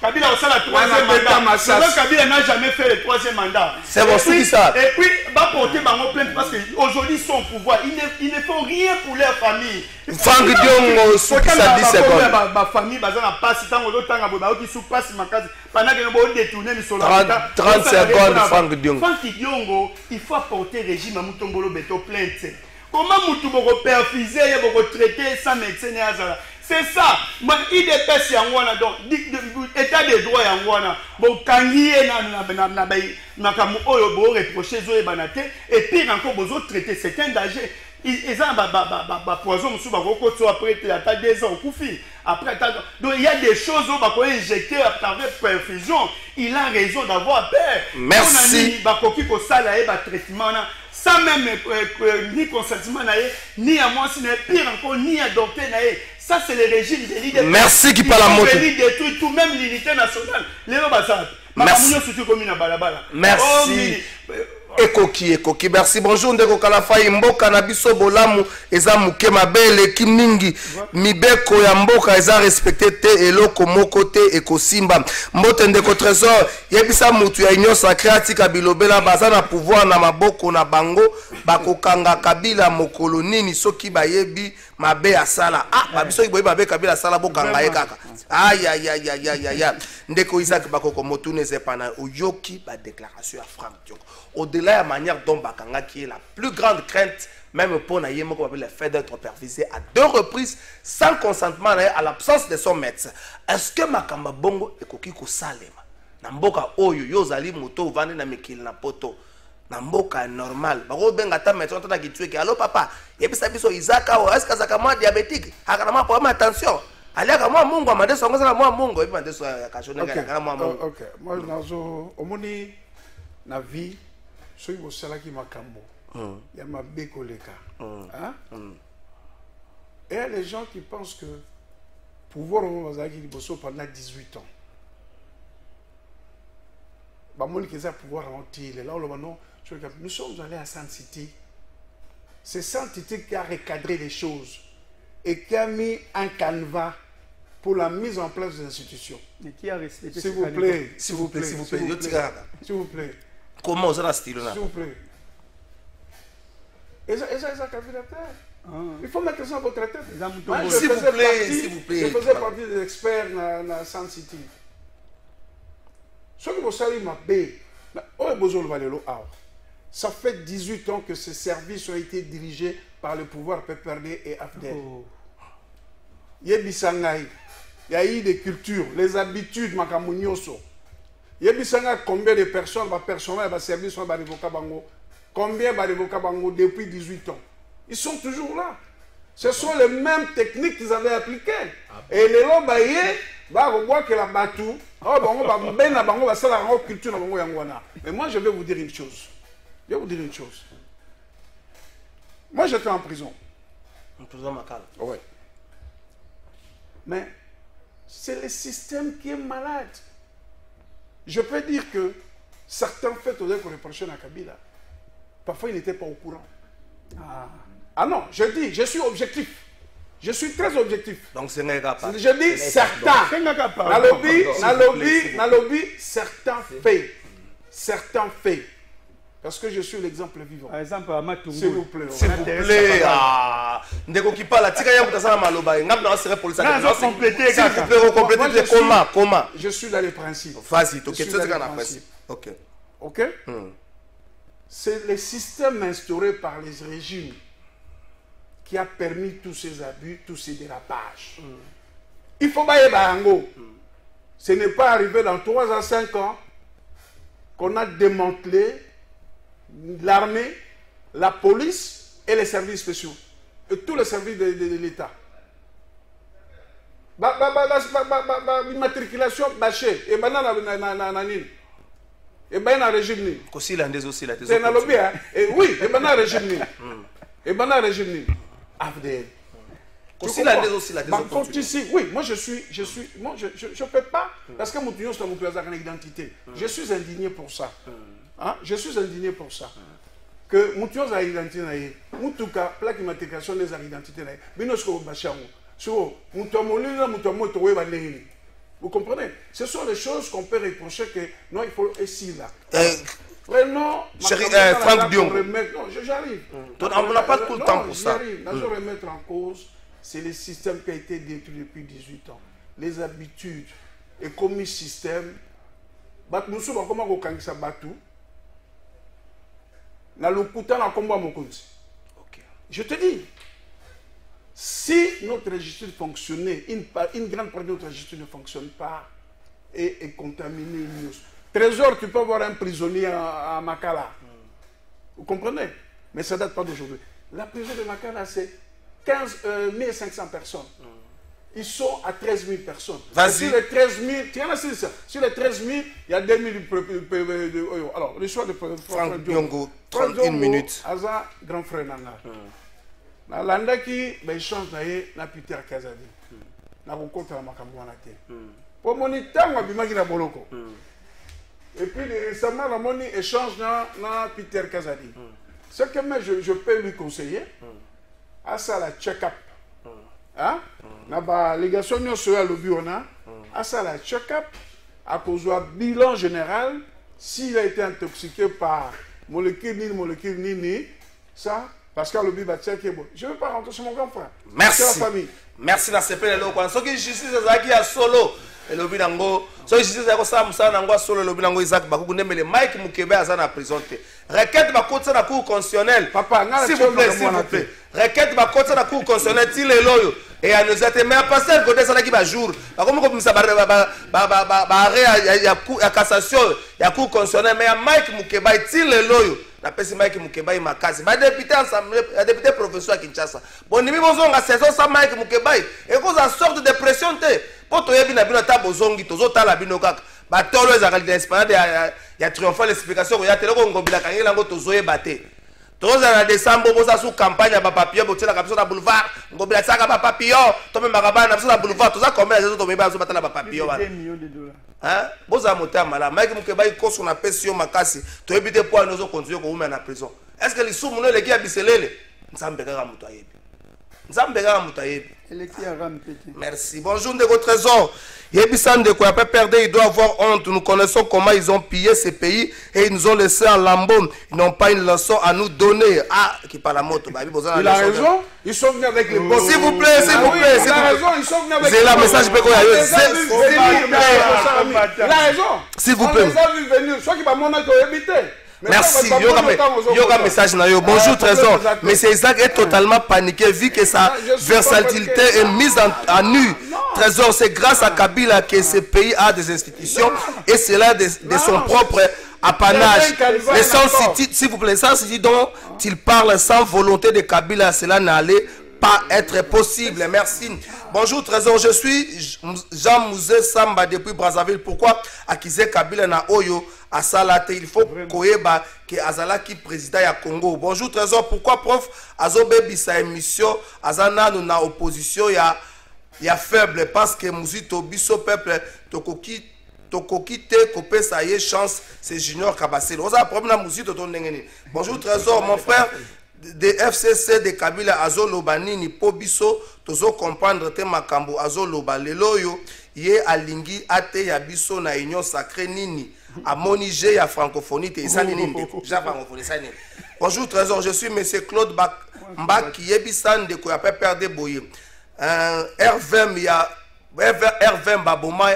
H: Kabila a la troisième mandat. Kabila n'a jamais fait le troisième mandat.
C: C'est bon, c'est ça.
H: Et puis, va porter bango plainte parce qu'aujourd'hui, ils sont au pouvoir. Ils ne font rien pour leur famille.
C: Franck Diongo, ça 10 secondes.
H: Ma famille, bazana passe, tant que l'autre temps, qui sous passe ma case, pendant que nous détourner le soleil.
C: 30 secondes, Franck Diongo.
H: Franck Diongo, il faut apporter régime à Moutombolo Beto plainte. Comment Moutombolo perfuser, traiter sans médecin et hasard. C'est ça. Moi, il dépêche Yangwana, donc, état de droit Yangwana. Bon, quand il y a reproché et puis encore besoin de traiter, c'est un danger. ils ont poison après 2 ans après donc il y a des choses où on injecter à travers perfusion. Il a raison d'avoir peur.
C: Merci.
H: Traitement sans même ni consentement ni à moi pire encore ni à docteur. Ça c'est le régime de l'idée.
C: Merci qui parle à moi.
H: Détruire tout même l'unité nationale.
C: Merci. Merci. Ekoki. Merci. Bonjour Ndeko Kalafai mboka na biso bolamu eza muke mabele kimingi mibeko ya mboka eza respecté te eloko moko te ekosimba mbote Ndeko Trésor yebisa mutu ya union sacrée atika bilobela baza na pouvoir na maboko na bango bakokanga Kabila mokolo nini soki bayebi mabe asala babiso boyebi mabe Kabila asala bokanga ye kaka aya Ndeko Isaac bakoko motune zepana oyoki ba déclaration ya Franck Diongo au-delà de la manière dont Bakanga qui est la plus grande crainte même pour Nayemo comme le fait d'être supervisé à 2 reprises sans consentement à l'absence de son médecin. Est-ce que Makamba Bongo et Kokiko Salema Namboka Oyo Yozali Moto Vande na Mikil na poto Namboka normal Baro Benga ta médecin tona ki tué allo papa yebisa biso Isaka est-ce que Zaka moi diabétique akana pour attention Aliaka moi Mungu amade songo na moi Mungu ebi mande so kachone kana moi Mungu.
G: OK, moi nazo omoni na vie ceux qui sont là qui makambo. Il y a ma bécoleka. Et il y a les gens qui pensent que pouvoir au pendant 18 ans. Nous sommes allés à Sainte City. C'est Sainte City qui a recadré les choses et qui a mis un canevas pour la mise en place des institutions.
H: Et qui a respecté
G: s'il vous plaît, s'il vous plaît, s'il vous plaît, s'il vous plaît.
C: Comment ça style là?
G: S'il vous plaît. Et ça il faut mettre ça dans votre tête.
C: S'il vous plaît, s'il vous plaît.
G: Je faisais partie des experts dans Sainte City. Ce que vous savez, ça fait 18 ans que ces services ont été dirigés par le pouvoir PPRD et AFDEL. Il y a eu des cultures, les habitudes, Makamunyoso. Combien de personnes, personnel, service, combien de depuis 18 ans? Ils sont toujours là. Ce sont les mêmes techniques qu'ils avaient appliquées. Et les gens, on voit que la batou, mais moi, je vais vous dire une chose. Je vais vous dire une chose. Moi, j'étais en prison.
C: En prison, Makala.
G: Oui. Mais c'est le système qui est malade. Je peux dire que certains faits qu'on reprochait à Kabila, parfois ils n'étaient pas au courant. Ah non, je dis, je suis objectif. Je suis très objectif.
C: Donc c'est pas.
G: Je dis certains. Dans lobby, certains faits. Certains faits. Parce que je suis l'exemple vivant.
H: Par exemple, à Matungu.
G: S'il vous plaît.
C: S'il vous plaît. Ndeko qui parle, tika ya mutasa maloba. Ngam na serait pour ça.
H: Non, compléter.
C: S'il vous plaît, recompléter comment?
G: Je suis dans les principes.
C: Vas-y, ok, tu sais qu'on a principe. Ok.
G: Ok. C'est le système instauré par les régimes qui a permis tous ces abus, tous ces dérapages. Il faut bailler Bayango. Ce n'est pas arrivé dans 3 à 5 ans qu'on a démantelé l'armée, la police et les services spéciaux. Et tous les services de l'État. Immatriculation bâchée. Et maintenant, et bien dans le régime.
C: Aussi l'andés aussi la
G: c'est dans le bien. Oui, et bien dans le régime. Et bien dans le régime. AFDEL.
C: Aussi l'andés aussi la
G: ici, oui, moi je ne peux pas, parce que mon client c'est mon plaisir en identité. Je suis indigné pour ça. Je suis indigné pour ça. Que mon client a identité, en tout cas, la climatisation des identités. Mais nous sommes vous comprenez? Ce sont les choses qu'on peut reprocher que non, il faut essayer là. Non,
C: Franck Diongo.
G: Non, j'arrive.
C: On n'a pas tout le temps pour ça.
G: Je remettre en cause, c'est le système qui a été détruit depuis 18 ans. Les habitudes, et comme système, nous sommes comment on a ça battu. Je te dis, si notre justice fonctionnait, une grande partie de notre justice ne fonctionne pas et est contaminée. Trésor, tu peux avoir un prisonnier à Makala. Vous comprenez? Mais ça ne date pas d'aujourd'hui. La prison de Makala, c'est 1500 personnes. Ils sont à 13 000 personnes. Sur les 13 000, sur les 13 000, il y a 2 000. Alors, le choix de
C: Franck Biongo, 31 minutes.
G: Aza, grand frère Nanga. Na landaki, ben change na Peter Kazadi. Na rencontre la Makamouana. Pour mon temps, on a na boloko. Et puis récemment, on a échange na Peter Kazadi. Ce que je peux lui conseiller, à ça la check-up. Hein? La légation à l'Obiona, à ça la check-up, à cause du bilan général, s'il a été intoxiqué par molécule ni, ça, Pascal Lobi va checker. Je ne veux pas rentrer sur mon grand frère.
C: Merci.
G: C'est la famille.
C: Merci na CP le quoi. Ce qui justice ezaki à solo. Et Lobi nango, ce qui justice ezako ça musana nango solo Lobi nango Isaac Bakuku ndemele Mike Mukebe azana prison te. Requête ba côté na cour constitutionnelle.
G: Papa,
C: s'il vous plaît. Requête ba côté na cour constitutionnelle ti le loyo. Et à nous être mais à passer le côté ça là qui va jour. Ba comme ça ba arrêt ya cassation, ya cour constitutionnelle mais à Mike Mukebe ti le loyo. La pesi Mike Mukeba makasi ba député ensemble ya député professeur à Kinshasa bon nimi bozonga saison sa Mike Mukeba et cause en sorte de pression te poto yebi na bino ta bozongi tozo tala bino kaka ba tolo ezaka d'espérance ya triomphal l'explication ya tele ko ngobila kangela ngo tozo yebate tozo na décembre boza sous campagne ba papier botela ka biso na boulevard ngobila saka ba papier to me makaba na biso na boulevard toza combien les autres to me ba zo batala ba papier wana $2 millions. Hein? Boza motama la Mike Mukeba ikoso na pression makasi to ebite po anozo continuer ko uma na prison. Est-ce que les sous mono leki abiselele nzambe kaka muto ayebi. Nzambe kaka muto ayebi. Merci. Bonjour de votre trésor. Yebisan de quoi pas perdre, il doit avoir honte. Nous connaissons comment ils ont pillé ces pays et ils nous ont laissé en lambeau. Ils n'ont pas une leçon à nous donner. Ah, qui parle la moto.
G: Il a raison. Ils sont venus avec les boss.
C: S'il vous plaît, s'il vous plaît.
G: Il a raison. Ils sont venus avec
C: les boss. C'est la message que
G: il a raison.
C: S'il vous plaît.
G: On les a vus venir. Soit qui va m'en habiter.
C: Merci. Yoga message na yo. Bonjour trésor. Mais c'est Isaac est totalement paniqué vu que sa versatilité est mise en nu. Trésor, c'est grâce à Kabila que ce pays a des institutions et c'est là de son propre apanage. S'il vous plaît, sans City dont il parle sans volonté de Kabila, cela n'allait pas être possible. Merci. Bonjour trésor, je suis Jean Mouzé Samba depuis Brazzaville. Pourquoi accuser Kabila na Oyo à Salate? Il faut koyeba que Azala qui président ya Congo. Bonjour trésor, pourquoi prof Azobe bisa émission Azana nous na opposition ya faible parce que Mouzito biso peuple tokoki te copé ça y est chance c'est Junior Kabasel. Oza problème na Mouzito to ndengeni. Bonjour trésor, mon frère de FCC de Kabila Azoloba nini po biso tozo comprendre te makambo Azoloba leloyo ye alingi ate ya biso na union sacrée nini amonige ya francophonie te isali nini ja francophonie ça nini. Bonjour trésor, je suis monsieur Claude Mbaki yebisan de ko ya pas perdre boye R20 ya R20 baboma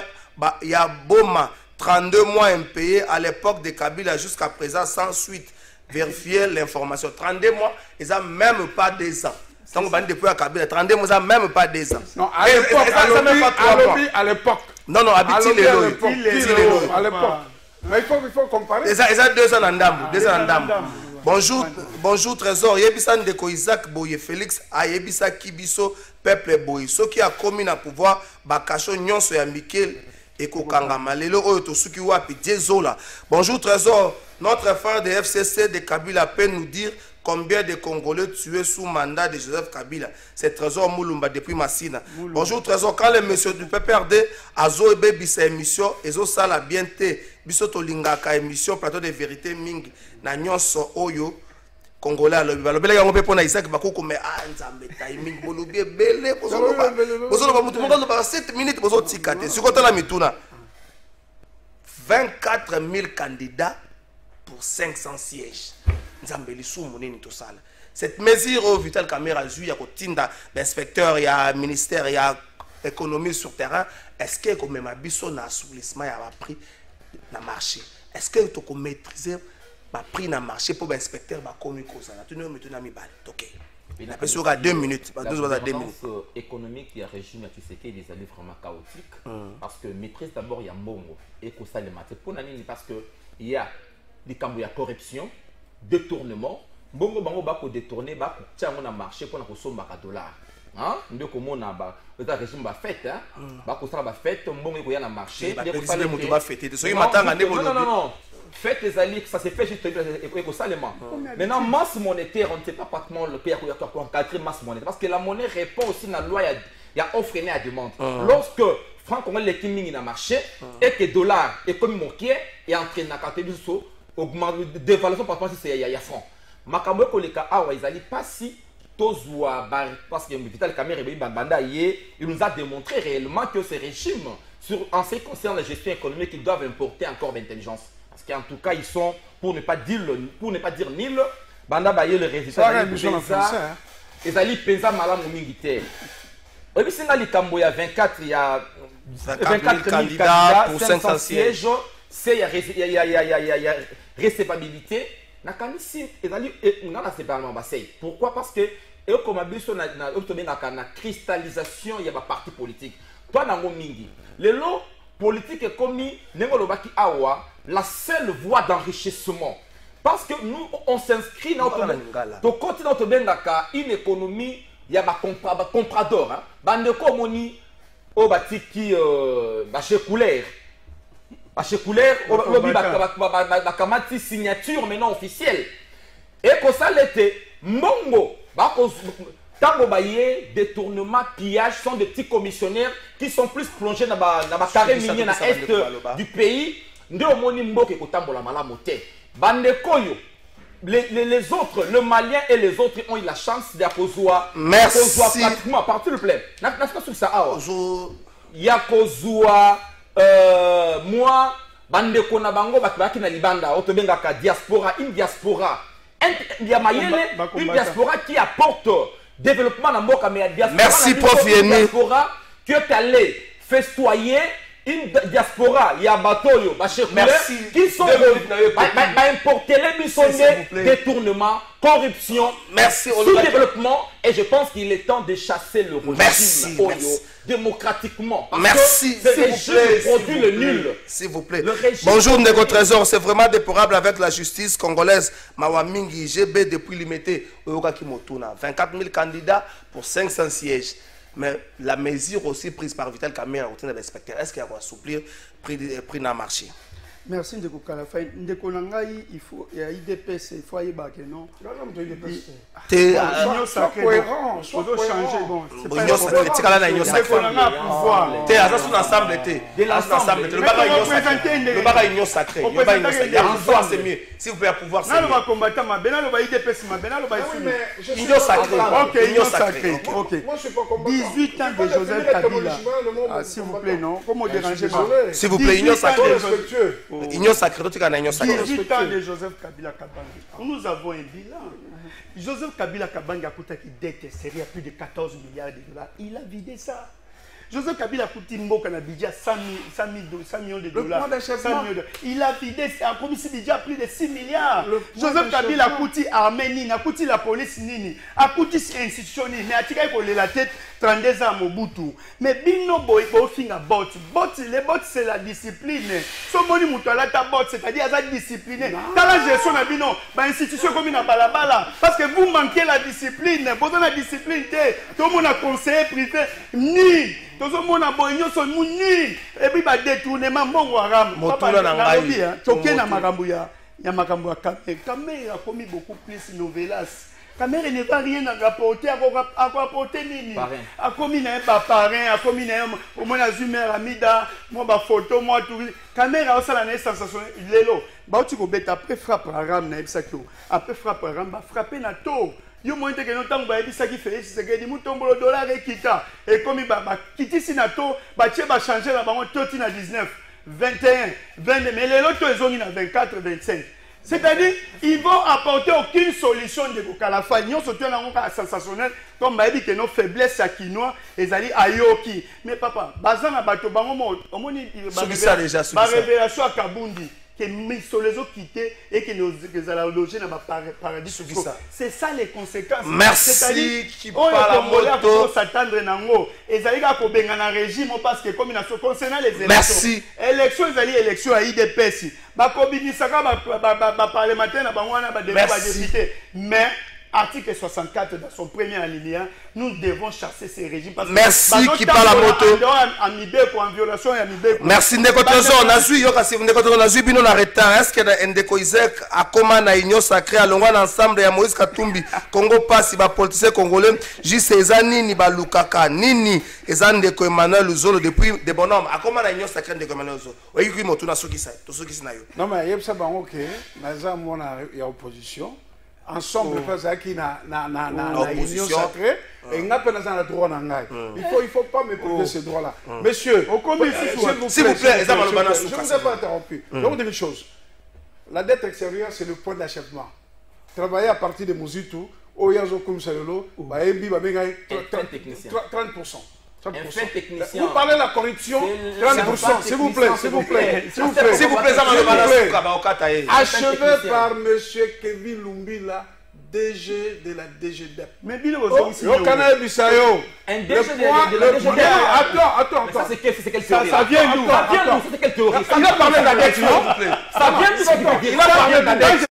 C: ya boma 32 mois impayés à l'époque de Kabila jusqu'à présent sans suite. Vérifier l'information. 32 mois, ils n'ont même pas 2 ans. Donc, depuis à Kabila, 32 mois, ils n'ont même pas 2 ans.
G: Non, à l'époque.
C: Non, non, habitué
G: à l'époque. Mais il faut comparer.
C: Ils ont 2 ans en dame. Bonjour, trésor. Yebisan de Isaac Boye Félix, a Yebisa Kibiso, peuple Boye. Ceux qui a commis le pouvoir, Bakacho Nyonso ya Mikel. Et Kokangama, Lelo Oyotosuki Wapi, Diezola. Bonjour trésor, notre frère de FCC de Kabila peut nous dire combien de Congolais tués sous mandat de Joseph Kabila. C'est trésor Moulumba depuis Massina. Bonjour trésor, quand le monsieur du PPRD a zoé bisa émission, ezo sala bien te, biso tolingaka émission plateau de vérité mingi na nyonso oyo Congolais alobi balobela yango pe pona Isaac Bakuku mais nzambe timing bolobi ebele bozoloba mutu moko ba 7 minutes bozotika te siko tala mituna 24 000 candidats pour 500 sièges nzambe lisumu nini tosala cette mesure Vital Kamera zui ya kotinda l'inspecteur ya ministère ya économie sur terrain est-ce que comme ma biso na assouplissement ya ba prix na marché est-ce que to ko maîtriser prix na marché pour l'inspecteur ba komi koza na tuni metuna mi bal OK na peso ka 2 minutes ba 2 minutes
F: économique ya régime ya Tshisekedi des années vraiment chaotique parce que maîtrise d'abord ya mbongo et ko ça le maté pour nani parce que il y a des cambo ya corruption détournement bongo bango bako détourner bako tiango na marché pour na kosomba ka dollar hein ndio komona ba peut-être régime ba fête hein bako sala ba fête mbongo ko ya na marché
C: ba président mutu ba fêter de soki matanga ne
F: non non fête les alliés ça se fait juste écosalement maintenant masse monétaire on ne sait pas pratiquement le pays à encadrer masse monétaire parce que la monnaie répond aussi à la loi il y a offre et à demande lorsque franc congolais les kiming na marché et que dollar est comme moqué et entraîne na katebi so augmente dévaluation par rapport si il y a franc makambo ko leka awa izali pasi tozwa parce que Vital Kamerhe banda il nous a démontré réellement que ces régimes en ce qui concerne la gestion économique ils doivent importer encore d'intelligence parce qu'en tout cas ils sont pour ne pas dire nil banda baye le résultat ezali penza malamu mingi te et singa likambo ya 24 il y a 24 candidats pour 500 sièges c'est il y a recevabilité na kanisi ezali ngana séparément basay pourquoi parce que et comme abiso na cristallisation il y a ba parti politique toi nango mingi lelo politique est commis nengolo baki awa la seule voie d'enrichissement parce que nous on s'inscrit dans to continent to bengaka une économie il y a ba comprador hein bande ko moni o batiki ba couleur chez couleur, signature maintenant officielle. Et que ça l'était, Mongo, Tango Baye, détournement, pillage sont des petits commissionnaires qui sont plus plongés dans la carré minier dans l'est du pays. Les autres, le Malien et les autres ont eu la chance d'Yakozua.
C: Merci.
F: Pratiquement, partout le plein. Yakozua. Moi bande kona bango bakaki na libanda otobenga ka diaspora une diaspora une diaspora qui apporte développement dans mboka mais diaspora
C: merci prof Yeni
F: diaspora qui est allé festoyer une diaspora ya batoyo ba
C: merci
F: qui sont importer les bisonné détournement corruption
C: merci
F: sous-développement et je pense qu'il est temps de chasser le régime démocratiquement.
C: Merci.
F: Produit le nul.
C: S'il vous plaît. Bonjour Nego Trésor, c'est vraiment déplorable avec la justice congolaise. Mawamingi, GB depuis limité. 24 000 candidats pour 500 sièges. Mais la mesure aussi prise par Vital Kamerhe est-ce qu'il y a à assouplir prix dans le marché?
H: Merci Ndeko Kalafa. Ndeko Nangai, il faut y a IDPS, il faut y avoir non.
C: T'es
H: cohérent, il faut changer. Bon, c'est pas
C: Ndeko pouvoir. T'es à son ensemble t'es. L'ensemble le bagage union sacré. Le pouvoir c'est mieux. Si vous pouvez pouvoir c'est.
H: Non, on va combattre ma bena le IDPS ma bena le
C: union sacré.
H: OK, union sacré. OK. 18 ans de Joseph Kabila. S'il vous plaît non. Comment déranger pas?
C: S'il vous plaît union sacré. Union sacrée,
H: 18 ans de Joseph Kabila Kabange. Nous avons un bilan. Joseph Kabila Kabange a coûté qui dette série à plus de 14 milliards de dollars. Il a vidé ça. Joseph Kabila a coûté Mboka na budget 100 millions de dollars. Il a vidé ça. A commis déjà plus de 6 milliards. Joseph Kabila a coûté Arménie, a coûté la police Nini, a coûté institution Nini, mais a tiré pour la tête 32 ans à Mobutu. Mais Bino Boy, Bofinga bot. Les bots, c'est la discipline. Ce moni Moutala ta bot, c'est-à-dire la discipline. Dans la gestion de Bino, l'institution comme une balabala. Parce que vous manquez la discipline. Vous avez la discipline. Tout le monde a conseillé privé. Ni. Tout le monde a boignon son ni. Et puis, détournement, bon, waram.
C: Motula Nangaï.
H: Toké na Makambuya. Il y a Makambuya Kamerhe. Kamerhe a commis beaucoup plus de novelas. Kamerhe ne va rien rapporter, à rapporter Nini. A commis un parrain, a commis au moins la Zumer, Amida, moi, photo, moi, tout. Kamerhe a aussi la naissance sensationnelle. Lélo. Tu peux après frapper à Ram, après frapper à Ram, frapper na to. Yo mointe que non tango ba ebisa ki fait c'est que di mutombo le dollar ekita et comme ba kiti sinato ba tie ba changer la bango toti na 19 21 22 mais les autres ils ont na 24 25 c'est-à-dire ils vont apporter aucune solution de Kalafa nyon surtout na ngaka sensationnel comme ba ebi que nos faiblesses à Kinois ezali ayoki mais papa bazana bato bango mo omoni ba révélation à Kabundi que les autres quittés et que nous allons loger dans le paradis. C'est ça les conséquences.
C: Merci qui parle à moto.
H: S'attendre nango. Et ça y a qu'au Bengana régime parce que comme il a concernant les élections.
C: Merci.
H: Élections, ils allaient élections à IDPS. Mais article 64 dans son premier alinéa, nous devons chasser ces régimes.
C: Merci qui parle à moto. Merci Ndekotozo. On a vu, on a vu, bien on a retard. Est-ce que Ndeko Isaac a comment na union sacrée à l'ongwa ensemble ya Moïse Katumbi Congo passe ba politicien congolais juste ezani ni ba Lukaka nini ezani Ndeko Emmanuel Luzolo depuis des bonhommes a comment na union sacrée Ndeko Emmanuel Luzolo. Oyi ki moto na soki sa, to soki na yo.
G: Non mais yebsa bango ke naza mona ya opposition. Ensemble, qui na union sacrée, et n'a pas le droit d'engager. Il faut pas me priver ces droits-là. Monsieur, s'il vous plaît, je ne vous ai pas interrompu. Je vais vous dire une chose. La dette extérieure, c'est le point d'achèvement. Travailler à partir de Mozitu, au Yazo Kumsalolo, 30%. Vous parlez de la corruption, 30%, s'il vous plaît, s'il vous plaît, s'il vous plaît, s'il vous plaît, achevé par M. Kevin Lumbila, DG de la DGDEP.
H: Mais Bilo, vous
G: au Canada Bissayo.
F: Un DG de la DGDEP.
G: Attends.
F: C'est quelle théorie?
H: Ça vient d'où?
F: C'est quelle théorie?
G: Il a parlé de la dette, non?
F: Ça vient d'où?
G: Il a parlé de la dette.